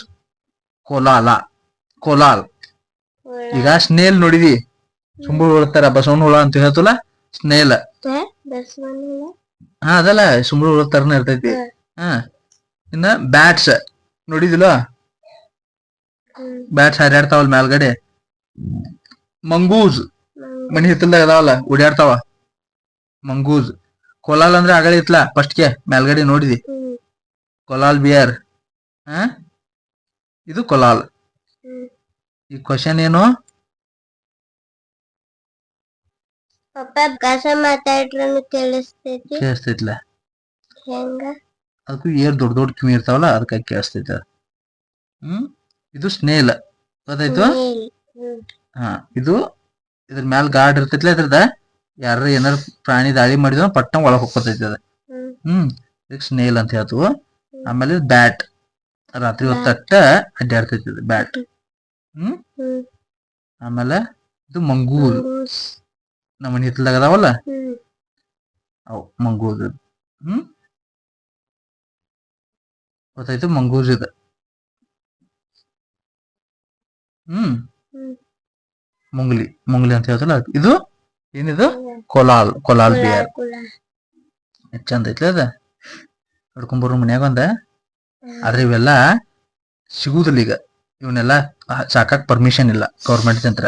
koala. ಈಗ ಸ್ನೇಲ್ ನೋಡಿದಿ, ಸುಂಬಳ ಉಳ್ತಾರ, ಬಸವಣ್ಣ ಹುಳ ಅಂತ ಹೇಳ್ತಲ್ಲ, ಸ್ನೇಲ್. ಅದಲ್ಲ, ಸುಂಬಳ ಉಳ್ತಾರನ ಇರ್ತೈತಿ. ಇನ್ನ ಬ್ಯಾಟ್ಸ್ ನೋಡಿದಿಲ್ಲ, ಬ್ಯಾಟ್ಸ್ ಹಾರಾಡ್ತಾವಲ್ ಮೇಲ್ಗಡೆ. ಮಂಗೂಸ್ ಮನಿ ಹಿತ್ತಲ್ದಾಗ ಅದಾವಲ್ಲ, ಓಡಾಡ್ತಾವ. ಮಂಗೂಸ್. ಕೊಲಾಲ್ ಅಂದ್ರೆ ಆಗಲೇ ಇತ್ಲಾ ಫಸ್ಟ್ಗೆ ಮೇಲ್ಗಡೆ ನೋಡಿದಿ. ಕೊಲಾಲ್ ಬಿಯರ್. ಇದು ಕೊಲಾಲ್. ಈ ಕ್ವಶನ್ ಏನು? ಪಪ್ಪ ಕಸ ಮಾತಾಡ್ರನು ಕೇಳಿಸ್ತೈತ್ಲ. ಹೆಂಗ? ಅದಕ್ಕೂ ಏರ್ ದೊಡ್ಡ ದೊಡ್ಡ ಕಿವಿ ಇರ್ತಾವಲ್ಲ ಅದಕ್ಕೆ ಕೇಳಿಸ್ತೈತ. ಇದು ಸ್ನೇಲ್ ಗೊತ್ತಾಯ್ತು. ಹಾ, ಇದು ಇದ್ರ ಮ್ಯಾಲ ಗಾಡ್ ಇರ್ತೈತ್ಲ, ಇದ್ರದ ಯಾರ ಏನಾರ ಪ್ರಾಣಿ ದಾಳಿ ಮಾಡಿದ್ರು ಪಟ್ಟ ಒಳಗ್ ಹೋಗ್ತೈತಿ ಅದ. ಇದಕ್ ಸ್ನೇಲ್ ಅಂತ ಹೇಳ್ತು. ಆಮೇಲೆ ಬ್ಯಾಟ್, ರಾತ್ರಿ ಹೊತ್ತಟ್ಟ ಅಡ್ಡಾಡ್ತೈತಿ ಅದು ಬ್ಯಾಟ್. ಆಮೇಲೆ ಇದು ಮಂಗೂರ್, ನಮ್ಮ ಮನಿ ಹಿತ್ತಲ್ದಾಗ ಅದಾವಲ್ಲ ಅವು ಮಂಗೂರ್. ಗೊತ್ತಾಯ್ತು ಮಂಗೂರ್ ಇದು. ಮುಂಗ್ಲಿ ಮುಂಗ್ಲಿ ಅಂತ ಹೇಳ್ತಲ್ಲ ಇದು. ಏನಿದು? ಕೊಲಾಲ್. ಕೊಲಾಲ್ ಬಿಯರ್. ಚಂದ ಐತ್ಲ ಅದ. ಹಿಡ್ಕೊಂಬರು ಮನ್ಯಾಗ ಒಂದ. ಆದ್ರೆ ಇವೆಲ್ಲ ಸಿಗುದಿಲ್ಲ ಈಗ. ಇವನ್ನೆಲ್ಲ ಸಾಕಾಕ್ ಪರ್ಮಿಷನ್ ಇಲ್ಲ ಗೌರ್ಮೆಂಟ್ ಅಂತ.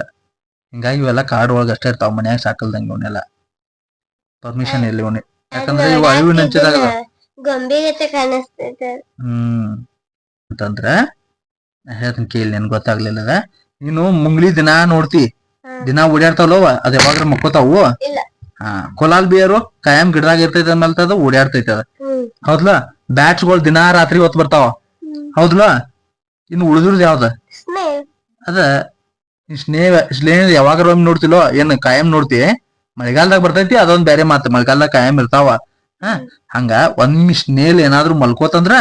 ಹಿಂಗಾಗಿ ಇವೆಲ್ಲ ಕಾಡ್ ಒಳಗ ಅಷ್ಟೇ ಇರ್ತಾವ, ಮನ್ಯಾಗ ಸಾಕಲ್ದಂಗ ಇವನ್ನೆಲ್ಲ ಪರ್ಮಿಷನ್ ಇಲ್ಲ ಇವನಿ. ಯಾಕಂದ್ರೆ ಇವು ಅಳಿವಿನ ಅಂಚಿದಾಗ ಅಂತಂದ್ರ ಹೇಳ್ತೀನಿ ಕೇಳಿ, ನನ್ ಗೊತ್ತಾಗ್ಲಿಲ್ಲ. ನೀನು ಮುಂಗ್ಲಿ ದಿನಾ ನೋಡ್ತಿ, ದಿನಾ ಓಡಾಡ್ತಾವಲ್ಲವ, ಅದ್ ಯಾವಾಗ ಮಕ್ಕೋತಾವು. ಕೊಲಾಲ್ ಬಿಯರು ಕಾಯಂ ಗಿಡದಾಗ ಇರ್ತೈತಿ ಅಂದ್ಮೇಲೆ ಅದು ಓಡಾಡ್ತೈತಿ ಅದ. ಹೌದ್ಲಾ? ಬ್ಯಾಟ್ಸ್ಗಳು ದಿನಾ ರಾತ್ರಿ ಹೊತ್ತು ಬರ್ತಾವ. ಹೌದ್ಲಾ? ಇನ್ನು ಉಳಿದ್ರದ್ ಯಾವ್ದ ಅದ? ಸ್ನೇಹ ಯಾವಾಗ ಒಮ್ಮೆ ನೋಡ್ತಿಲೋ, ಏನ್ ಕಾಯಂ ನೋಡ್ತಿ? ಮಳೆಗಾಲದಾಗ ಬರ್ತೈತಿ, ಅದೊಂದ್ ಬೇರೆ ಮಾತು. ಮಳೆಗಾಲದಾಗ ಕಾಯಂ ಇರ್ತಾವ. ಹಂಗ ಒಮ್ಮೆ ಸ್ನೇಲ್ ಏನಾದ್ರು ಮಲ್ಕೋತಂದ್ರ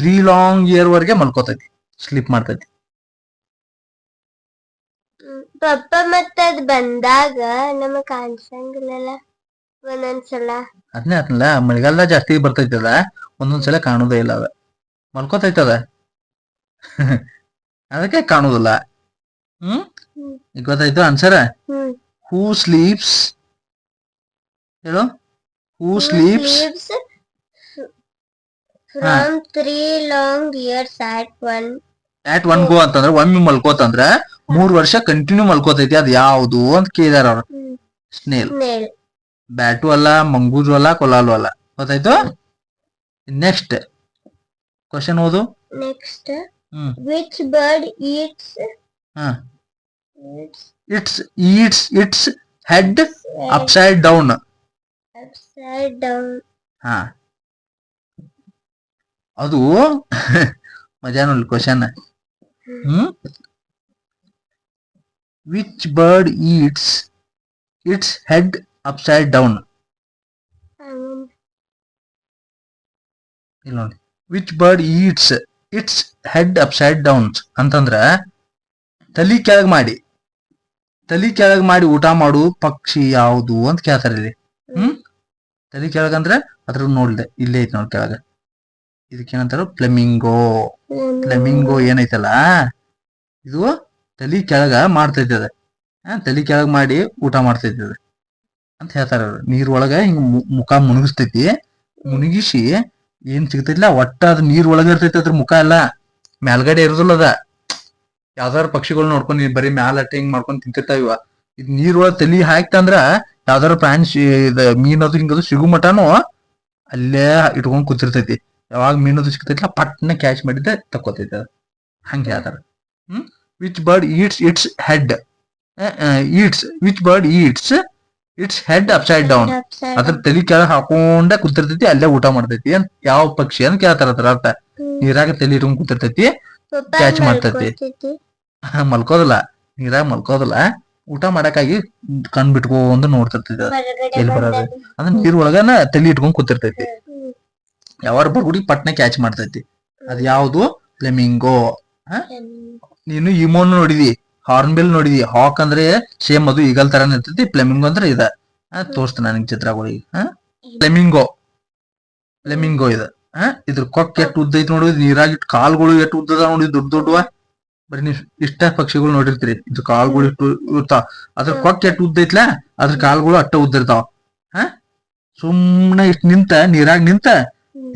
3 ಲಾಂಗ್ ಇಯರ್ ವರೆಗೆ ಮಲ್ಕೋತೈತಿ, ಸ್ಲೀಪ್ ಮಾಡ್ತೈತಿ. ಪಪ್ಪ ಮತ್ತ ಅದ್ ಬಂದಾಗ ನಮಗ್ ಕಾಣಿಸಂಗಿಲ್ಲ ಒಂದೊಂದ್ಸಲ. ಅದನ್ನೇ ಆತಲ್ಲ, ಮಳೆಗಾಲದಾಗ ಜಾಸ್ತಿ ಬರ್ತೈತಿ ಅದ, ಒಂದೊಂದ್ಸಲ ಕಾಣುದೇ ಇಲ್ಲ ಅದ, ಮಲ್ಕೋತೈತದ. ಅದಕ್ಕೆ ಕಾಣುದಿಲ್ಲ. ಈಗ ಗೊತ್ತಾಯ್ತು ಆನ್ಸರ್. ಹೂ ಸ್ಲೀಪ್ಸ್ ಹೇಳು. Who sleeps from 3 long years at one go ಅಂತಂದ್ರ ಒಮ್ಮೆ ಮಲ್ಕೋತಂದ್ರ 3 ವರ್ಷ ಕಂಟಿನ್ಯೂ ಮಲ್ಕೋತೈತಿ. ಅದ್ ಯಾವ್ದು ಅಂತ ಕೇಳಿದಾರ ಅವ್ರ. ಸ್ನೇಲ್. ಬ್ಯಾಟು ಅಲ್ಲ, ಮಂಗೂರು ಅಲ್ಲ, ಕೊಲಾಲು ಅಲ್ಲ. ಗೊತ್ತಾಯ್ತು. ನೆಕ್ಸ್ಟ್ ಕ್ವಶನ್ ಓದು. Next, which bird eats its head upside down. ಅದು ಮಜಾ ನೋಡಿ question. Which bird eats it's head upside down. ಇಲ್ಲ ನೋಡಿ, which bird eats it's head upside down ಅಂತಂದ್ರ ತಲಿ ಕೆಳಗ್ ಮಾಡಿ ಊಟ ಮಾಡು ಪಕ್ಷಿ ಯಾವುದು ಅಂತ ಕೇಳ್ತಾರ ಇಲ್ಲಿ. ತಲಿ ಕೆಳಗಂದ್ರ ಅದ್ರ ನೋಡ್ದೆ ಇಲ್ಲೇ ಐತಿ ನೋಡಿ ಕೆಳಗ. ಇದಕ್ಕೇನಂತಾರ? ಫ್ಲೆಮಿಂಗೋ. ಫ್ಲೆಮಿಂಗೋ ಏನೈತಲ್ಲ, ಇದು ತಲಿ ಕೆಳಗ ಮಾಡ್ತೈತಿ ಅದ. ತಲಿ ಕೆಳಗ್ ಮಾಡಿ ಊಟ ಮಾಡ್ತೈತಿ ಅದ ಅಂತ ಹೇಳ್ತಾರ. ನೀರ್ ಒಳಗ ಹಿಂಗ ಮುಖ ಮುಣಗಿಸ್ತೈತಿ. ಮುಣಗಿಸಿ ಏನ್ ಸಿಗ್ತೈತಿಲ್ಲ ಒಟ್ಟ ಅದ್ ನೀರ್ ಒಳಗ ಇರ್ತೈತಿ. ಅದ್ರ ಮುಖ ಎಲ್ಲ ಮ್ಯಾಲ್ಗಡೆ ಇರುದಿಲ್ಲ ಅದ. ಯಾವ್ದಾರು ಪಕ್ಷಿಗಳು ನೋಡ್ಕೊಂಡ್ ಬರೀ ಮ್ಯಾಲ ಅಟ್ಟ ಹಿಂಗ್ ಮಾಡ್ಕೊಂಡ್ ತಿಂತಿರ್ತಾವ. ಇದ್ ನೀರ್ ಒಳಗ್ ತಲಿ ಹಾಕ್ತಂದ್ರ ಯಾವ್ದಾರು ಪ್ರಾಣಿ ಮೀನದು ಹಿಂಗದು ಸಿಗು ಮಟಾನು ಅಲ್ಲೇ ಇಟ್ಕೊಂಡ್ ಕೂತಿರ್ತೈತಿ. ಯಾವಾಗ ಮೀನದು ಸಿಗ್ತೈತಿಲ್ಲ ಪಟ್ನ ಕ್ಯಾಚ್ ಮಾಡಿದ್ದೆ ತಕ್ಕೋತೈತಿ ಅದ. ಹಂಗೆ ಹೇಳ್ತಾರ. Which bird eats it's head which bird eats it's head upside down. ಅದ್ರ ತಲಿ ಕೆಳಗ್ ಹಾಕೊಂಡ ಕೂತಿರ್ತೈತಿ, ಅಲ್ಲೇ ಊಟ ಮಾಡ್ತೈತಿ. ಯಾವ ಪಕ್ಷಿ ಅಂತ ಕೇಳ್ತಾರ. ಅದ್ರ ಅರ್ಥ ನೀರಾಗ ತಲಿ ಇಟ್ಕೊಂಡ್ ಕೂತಿರ್ತೈತಿ, ಕ್ಯಾಚ್ ಮಾಡ್ತೈತಿ. ಮಲ್ಕೋದಿಲ್ಲ, ನೀರಾಗ ಮಲ್ಕೋದಿಲ್ಲ, ಊಟ ಮಾಡಕ್ಕಾಗಿ ಕಣ್ ಬಿಟ್ಕೊಂಡ್ ನೋಡ್ತಿರ್ತೈತಿ. ಎಲ್ಲಿ ಬರೋದು ಅಂದ್ರೆ ನೀರ್ ಒಳಗನ ತಲಿ ಇಟ್ಕೊಂಡ್ ಕೂತಿರ್ತೈತಿ. ಯಾವಾರ ಬರ್ಗುಡಿ ಪಟ್ನೆ ಕ್ಯಾಚ್ ಮಾಡ್ತೈತಿ. ಅದ್ ಯಾವ್ದು? ಫ್ಲೆಮಿಂಗೋ. ನೀನು ಇಮೋನ್ ನೋಡಿದಿ, ಹಾರ್ನ್ಬಿಲ್ ನೋಡಿದಿ. ಹಾಕ್ ಅಂದ್ರೆ ಸೇಮ್ ಅದು ಈಗಲ್ ತರ ಇರ್ತೈತಿ. ಫ್ಲೆಮಿಂಗೋ ಅಂದ್ರೆ ಇದ. ತೋರಿಸ್ತೀನಿ ನನಗೆ ಚಿತ್ರಗಳಿಗೆ. ಫ್ಲೆಮಿಂಗೋ ಇದ. ಇದ್ರ ಕೊಕ್ ಎಟ್ ಉದ್ದ ಐತಿ ನೋಡಿದ್. ನೀರಾಗಿಟ್ಟು ಕಾಲ್ಗಳು ಎಟ್ ಉದ್ದದ ನೋಡಿ, ದೊಡ್ಡ ದೊಡ್ಡವ. ಬರೀ ನೀವ್ ಇಷ್ಟ ಪಕ್ಷಿಗಳು ನೋಡಿರ್ತೀರಿ. ಇದು ಕಾಲ್ಗಳು ಇಟ್ಟು ಇರ್ತಾವ. ಅದ್ರ ಕೊಕ್ ಎಟ್ ಉದ್ದ ಐತ್ಲಾ, ಅದ್ರ ಕಾಲ್ಗಳು ಅಟ್ಟ ಉದ್ದ ಇರ್ತಾವ. ಸುಮ್ನೆ ಇಷ್ಟ ನಿಂತ ನೀರಾಗ ನಿಂತ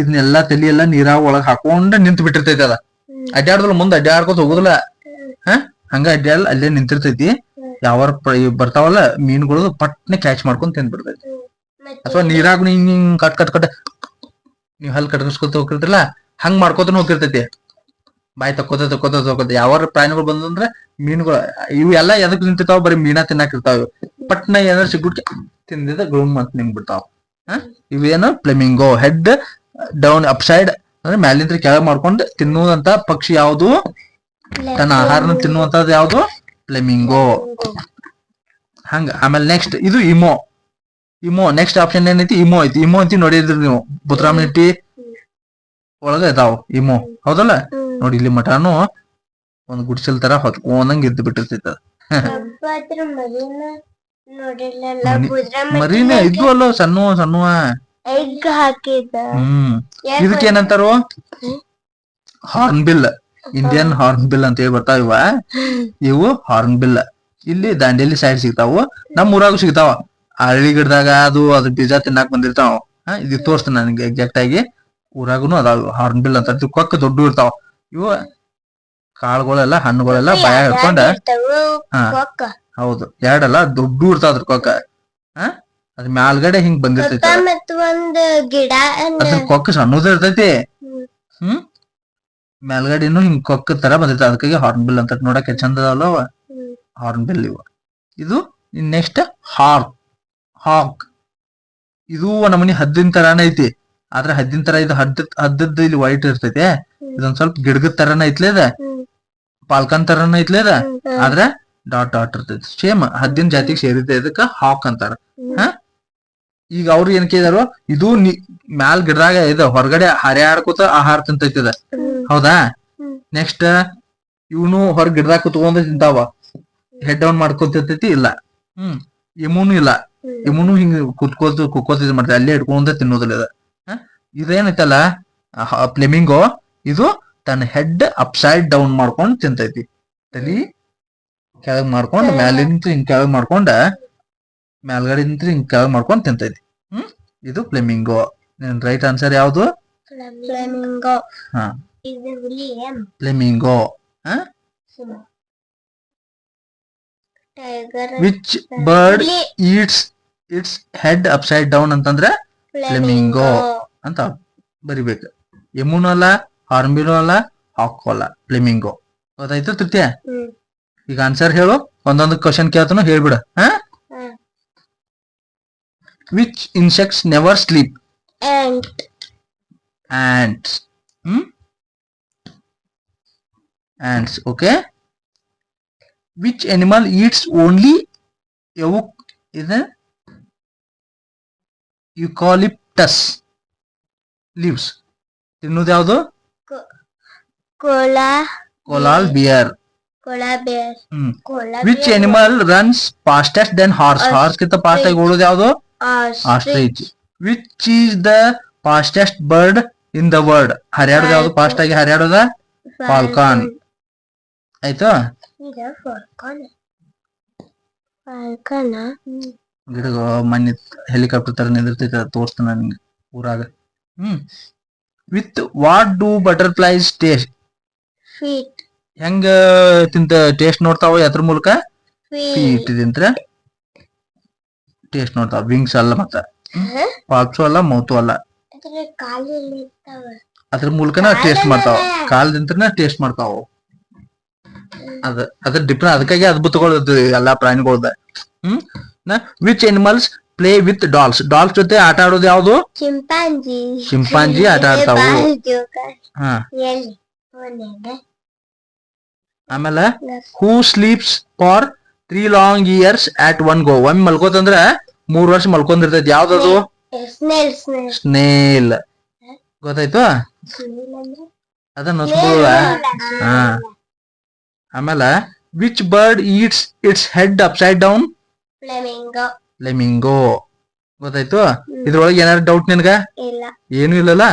ಇದನ್ನೆಲ್ಲಾ ತಲಿ ಎಲ್ಲಾ ನೀರಾಗ ಒಳಗ್ ಹಾಕೊಂಡ ನಿಂತ ಬಿಟ್ಟಿರ್ತೈತಿ. ಅದ ಅಡ್ಡಾಡ್ದಲ್ಲ, ಮುಂದ್ ಅಡ್ಡಾಡ್ಕೋತ ಹೋಗುದಿಲ್ಲ. ಹಂಗ ಅಡ್ಡಾಡಲ್ಲ, ಅಲ್ಲೇ ನಿಂತಿರ್ತೈತಿ. ಯಾವ ಬರ್ತಾವಲ್ಲ ಮೀನುಗಳು ಪಟ್ನೆ ಕ್ಯಾಚ್ ಮಾಡ್ಕೊಂಡ್ ತಿಂದ್ ಬಿಡ್ತೈತಿ. ಅಥವಾ ನೀರಾಗ ಹಿಂಗ್ ಹಿಂಗ್ ಕಟ್ ಕಟ್ ಕಟ್ ನೀವ್ ಹಲ್ ಕಟ್ಕಸ್ಕೊತ ಹೋಗಿರ್ತಿರಲ್ಲ ಹಂಗ್ ಮಾಡ್ಕೋತ ಹೋಗಿರ್ತೈತಿ. ಬಾಯಿ ತಕ್ಕೋತ ಯಾವ ಪ್ರಾಣಿಗಳು ಬಂದಂದ್ರ ಮೀನುಗಳು ಇವು ಎಲ್ಲಾ ಎದಕ್ ನಿಂತಿರ್ತಾವ, ಬರೀ ಮೀನಾ ತಿನ್ನಾಕಿರ್ತಾವ. ಪಟ್ನ ಏನಾರ ಸಿಗ್ಬಿಟ್ಟು ತಿಂದಿದ ಗ್ರೂಮ್ ಅಂತ ನಿಂಗ್ಬಿಡ್ತಾವ. ಇವೇನು ಫ್ಲೆಮಿಂಗೋ. ಹೆಡ್ ಡೌನ್ ಅಪ್ಸೈಡ್ ಅಂದ್ರೆ ಮ್ಯಾಲಿಂತ್ರ ಕೆಳಗ್ ಮಾಡ್ಕೊಂಡು ತಿನ್ನುವಂತ ಪಕ್ಷಿ ಯಾವುದು? ತನ್ನ ಆಹಾರನ ತಿನ್ನುವಂತದ್ದು ಯಾವುದು? ಫ್ಲೆಮಿಂಗೋ. ಹಂಗ. ಆಮೇಲೆ ನೆಕ್ಸ್ಟ್ ಇದು ಇಮೋ. ನೆಕ್ಸ್ಟ್ ಆಪ್ಷನ್ ಏನೈತಿ? ಇಮೋ ಐತಿ. ಇಮೋ ಅಂತ ನೋಡಿದ್ರಿ ನೀವು ಬುತ್ರಾಮ್ನಿಟ್ಟಿ ಒಳಗ ಇದಾವ ಇಮೋ, ಹೌದಲ್ಲ? ನೋಡಿ ಇಲ್ಲಿ ಮಟಾನು ಒಂದ್ ಗುಡ್ಸಲ್ ತರ ಹೊತ್ಕೊಂಡಂಗ್ ಇದ್ದು ಬಿಟ್ಟಿರ್ತೈತ. ಮರಿನೇ ಇದ್ವು ಅಲ್ಲ ಸಣ್ಣ ಇದಕ್ಕೆ ಏನಂತಾರೋ? Hornbill. Indian hornbill ಅಂತ ಹೇಳಿ ಬರ್ತಾವ ಇವ. ಇವು ಹಾರ್ನ್ ಬಿಲ್ ಇಲ್ಲಿ ದಾಂಡೇಲಿ ಸೈಡ್ ಸಿಗ್ತಾವು, ನಮ್ ಊರಾಗೂ ಸಿಗ್ತಾವ. ಹಳ್ಳಿ ಗಿಡದಾಗ ಅದ್ರ ಬೀಜ ತಿನ್ನಾಕ್ ಬಂದಿರ್ತಾವ. ಇದು ತೋರಿಸ್ತೀನಿ ನನಗೆ ಎಕ್ಸಾಕ್ಟ್ ಆಗಿ. ಊರಾಗುನು ಅದಾವ ಹಾರ್ನ್ ಬಿಲ್ ಅಂತ. ಕೊಕ್ಕ ದೊಡ್ಡ ಇರ್ತಾವ ಇವು. ಕಾಳುಗಳೆಲ್ಲ ಹಣ್ಣುಗಳೆಲ್ಲ ಬಾಯ ಹಿಡ್ಕೊಂಡ, ಹೌದು ಎರಡಲ್ಲ ದೊಡ್ಡ ಇರ್ತಾವ ಅದ್ರ ಕೊಕ್ಕ. ಅದ್ ಮ್ಯಾಲ್ಗಡೆ ಹಿಂಗ್ ಬಂದಿರ್ತೈತಿ. ಅದ್ರ ಕೊಕ್ಕ ಸಣ್ಣದ ಇರ್ತೈತಿ. ಮೇಲ್ಗಡೆನು ಹಿಂಗ್ ಕೊಕ್ಕ ತರ ಬಂದಿರ್ತೈತಿ. ಅದಕ್ಕಾಗಿ ಹಾರ್ನ್ ಬಿಲ್ ಅಂತ. ನೋಡಕ್ ಚಂದ ಅದಾವಲ್ಲ ಹಾರ್ನ್ ಬಿಲ್ ಇವ. ಇದು ನೆಕ್ಸ್ಟ್ ಹಾಕ್. ಇದು ನಮನಿ ಹದ್ದಿನ ತರಾನ ಐತಿ. ಆದ್ರೆ ಹದ್ದಿನ ತರ ಇದು ಹದ್ದದ್ದು ಇಲ್ಲಿ ವೈಟ್ ಇರ್ತೈತಿ. ಇದೊಂದ್ ಸ್ವಲ್ಪ ಗಿಡಗದ ತರಾನ ಐತ್ಲೇದ, ಪಾಲ್ಕನ್ ತರಾನ ಐತ್ಲೇದ, ಆದ್ರೆ ಡಾಟ್ ಇರ್ತೈತಿ. ಸೇಮ್ ಹದ್ದಿನ ಜಾತಿಗೆ ಸೇರಿದೆ. ಇದಕ್ಕ ಹಾಕ್ ಅಂತಾರ. ಈಗ ಅವ್ರು ಏನ್ ಕೇಳಿದಾರು, ಇದು ಮ್ಯಾಲ್ ಗಿಡದಾಗ ಇದು ಹೊರಗಡೆ ಹರಿಯಾಡ್ಕೋತ ಆಹಾರ ತಿಂತೈತಿದ, ಹೌದಾ? ನೆಕ್ಸ್ಟ್ ಇವನು ಹೊರ ಗಿಡದಾಗ ಕುತ್ಕೊಂಡ ತಿಂತಾವ. ಹೆಡ್ ಡೌನ್ ಮಾಡ್ಕೊತೈತಿ ಇಲ್ಲ. ಇಮೂನು ಇಲ್ಲ. ಇಮೂನು ಹಿಂಗ್ ಕುಕ್ಕೋತ ಮಾಡ್ತೈತಿ. ಅಲ್ಲೇ ಇಟ್ಕೊಂಡ ತಿನ್ನೋದಿಲ್ಲ. ಇದೇನೈತಲ್ಲ ಫ್ಲೆಮಿಂಗೋ, ಇದು ತನ್ನ ಹೆಡ್ ಅಪ್ಸೈಡ್ ಡೌನ್ ಮಾಡ್ಕೊಂಡ್ ತಿಂತೈತಿ. ತಲಿ ಕೆಳಗ್ ಮಾಡ್ಕೊಂಡ್ ಮ್ಯಾಲಿಂತ ಹಿಂಗ್ ಕೆಳಗ್ ಮಾಡ್ಕೊಂಡ ಮೇಲ್ಗಡೆ ಹಿಂಗ್ ಕೆಳಗ್ ಮಾಡ್ಕೊಂಡ್ ತಿಂತೈತಿ. ಇದು ಫ್ಲೆಮಿಂಗೋ. ರೈಟ್ ಆನ್ಸರ್ ಯಾವ್ದು? Flamingo. Which bird eats it's head upside down ಅಂತಂದ್ರೆ ಫ್ಲೆಮಿಂಗೋ ಅಂತ ಬರಿಬೇಕು. ಎಮೂನು ಅಲ್ಲ, ಹಾರ್ನ್ಬಿಲ್ ಅಲ್ಲ, ಹಾಕ್ ಅಲ್ಲ, ಫ್ಲೆಮಿಂಗೋ. ಗೊತ್ತಾಯ್ತು ತೃತೀಯ? ಈಗ ಆನ್ಸರ್ ಹೇಳು. ಒಂದೊಂದು ಕ್ವಶನ್ ಕೇಳ್ತಾನು ಹೇಳ್ಬಿಡ. Which insects never sleep? Ants. Ants. Okay. Which animal eats only eucalyptus leaves? ತಿನ್ನೋದು ಯಾವುದು? Koala bear. Which animal runs fastest than horse? Horse ಕಿಂತ ಫಾಸ್ಟ್ ಆಗಿ ಓಡೋದು ಯಾವುದು? Ostrich. Which is the fastest bird in the world? ಹರಿಯಾಡೋದು ಯಾವುದು? Fast ಆಗಿ ಹರಿಯಾಡೋದ? Falcon. ಆಯ್ತು. ಗಿಡ ಮನೆ ಹೆಲಿಕಾಪ್ಟರ್ ತರ ನಿಂದಿರ್ತೈತಿ, ತೋರಿಸ್ತಾನ ನಿಂಗೆ ಊರಾಗ. With what do butterflies taste? ಹೆಂಗ ತಿಂತ ಟೇಸ್ಟ್ ನೋಡ್ತಾವ? ಎದ್ರ ಮೂಲಕ? ಫೀಟ್ ತಿಂತ್ರ ಟೇಸ್ಟ್ ನೋಡ್ತಾವ. ವಿಂಗ್ಸ್ ಅಲ್ಲ, ಮತ್ತ ಪಾಪ್ಸು ಅಲ್ಲ, ಮೌತು ಅಲ್ಲ. ಅದ್ರ ಮೂಲಕನ ಟೇಸ್ಟ್ ಮಾಡ್ತಾವ. ಕಾಲದಿಂತ್ರನ ಟೇಸ್ಟ್ ಮಾಡ್ತಾವ. ಅದ್ರ ಡಿಫ್ರೆಂಟ್. ಅದಕ್ಕಾಗಿ ಅದ್ಭುತಗಳು ಎಲ್ಲಾ ಪ್ರಾಣಿಗಳದ. Which animals play with dolls? Dolls ಜೊತೆ ಆಟ ಆಡೋದು ಯಾವ್ದು? ಚಿಂಪಾಂಜಿ ಆಟ ಆಡ್ತಾವು. ಆಮೇಲೆ who sleeps for 3 long years at one go? ಒಮ್ಮೆ ಮಲ್ಕೋತಂದ್ರ 3 ವರ್ಷ ಮಲ್ಕೊಂಡಿರ್ತೈತಿ. ಯಾವ್ದದು? ಸ್ನೇಲ್. ಗೊತ್ತಾಯ್ತು? ಅದನ್ನ ಆಮೇಲೆ which bird eats it's head upside down? Flamingo. ಗೊತ್ತಾಯ್ತು? ಇದ್ರೊಳಗೆ ಏನಾದ್ರು ಡೌಟ್ ನಿನ್ಗ? ಏನು ಇಲ್ಲಲ್ಲ?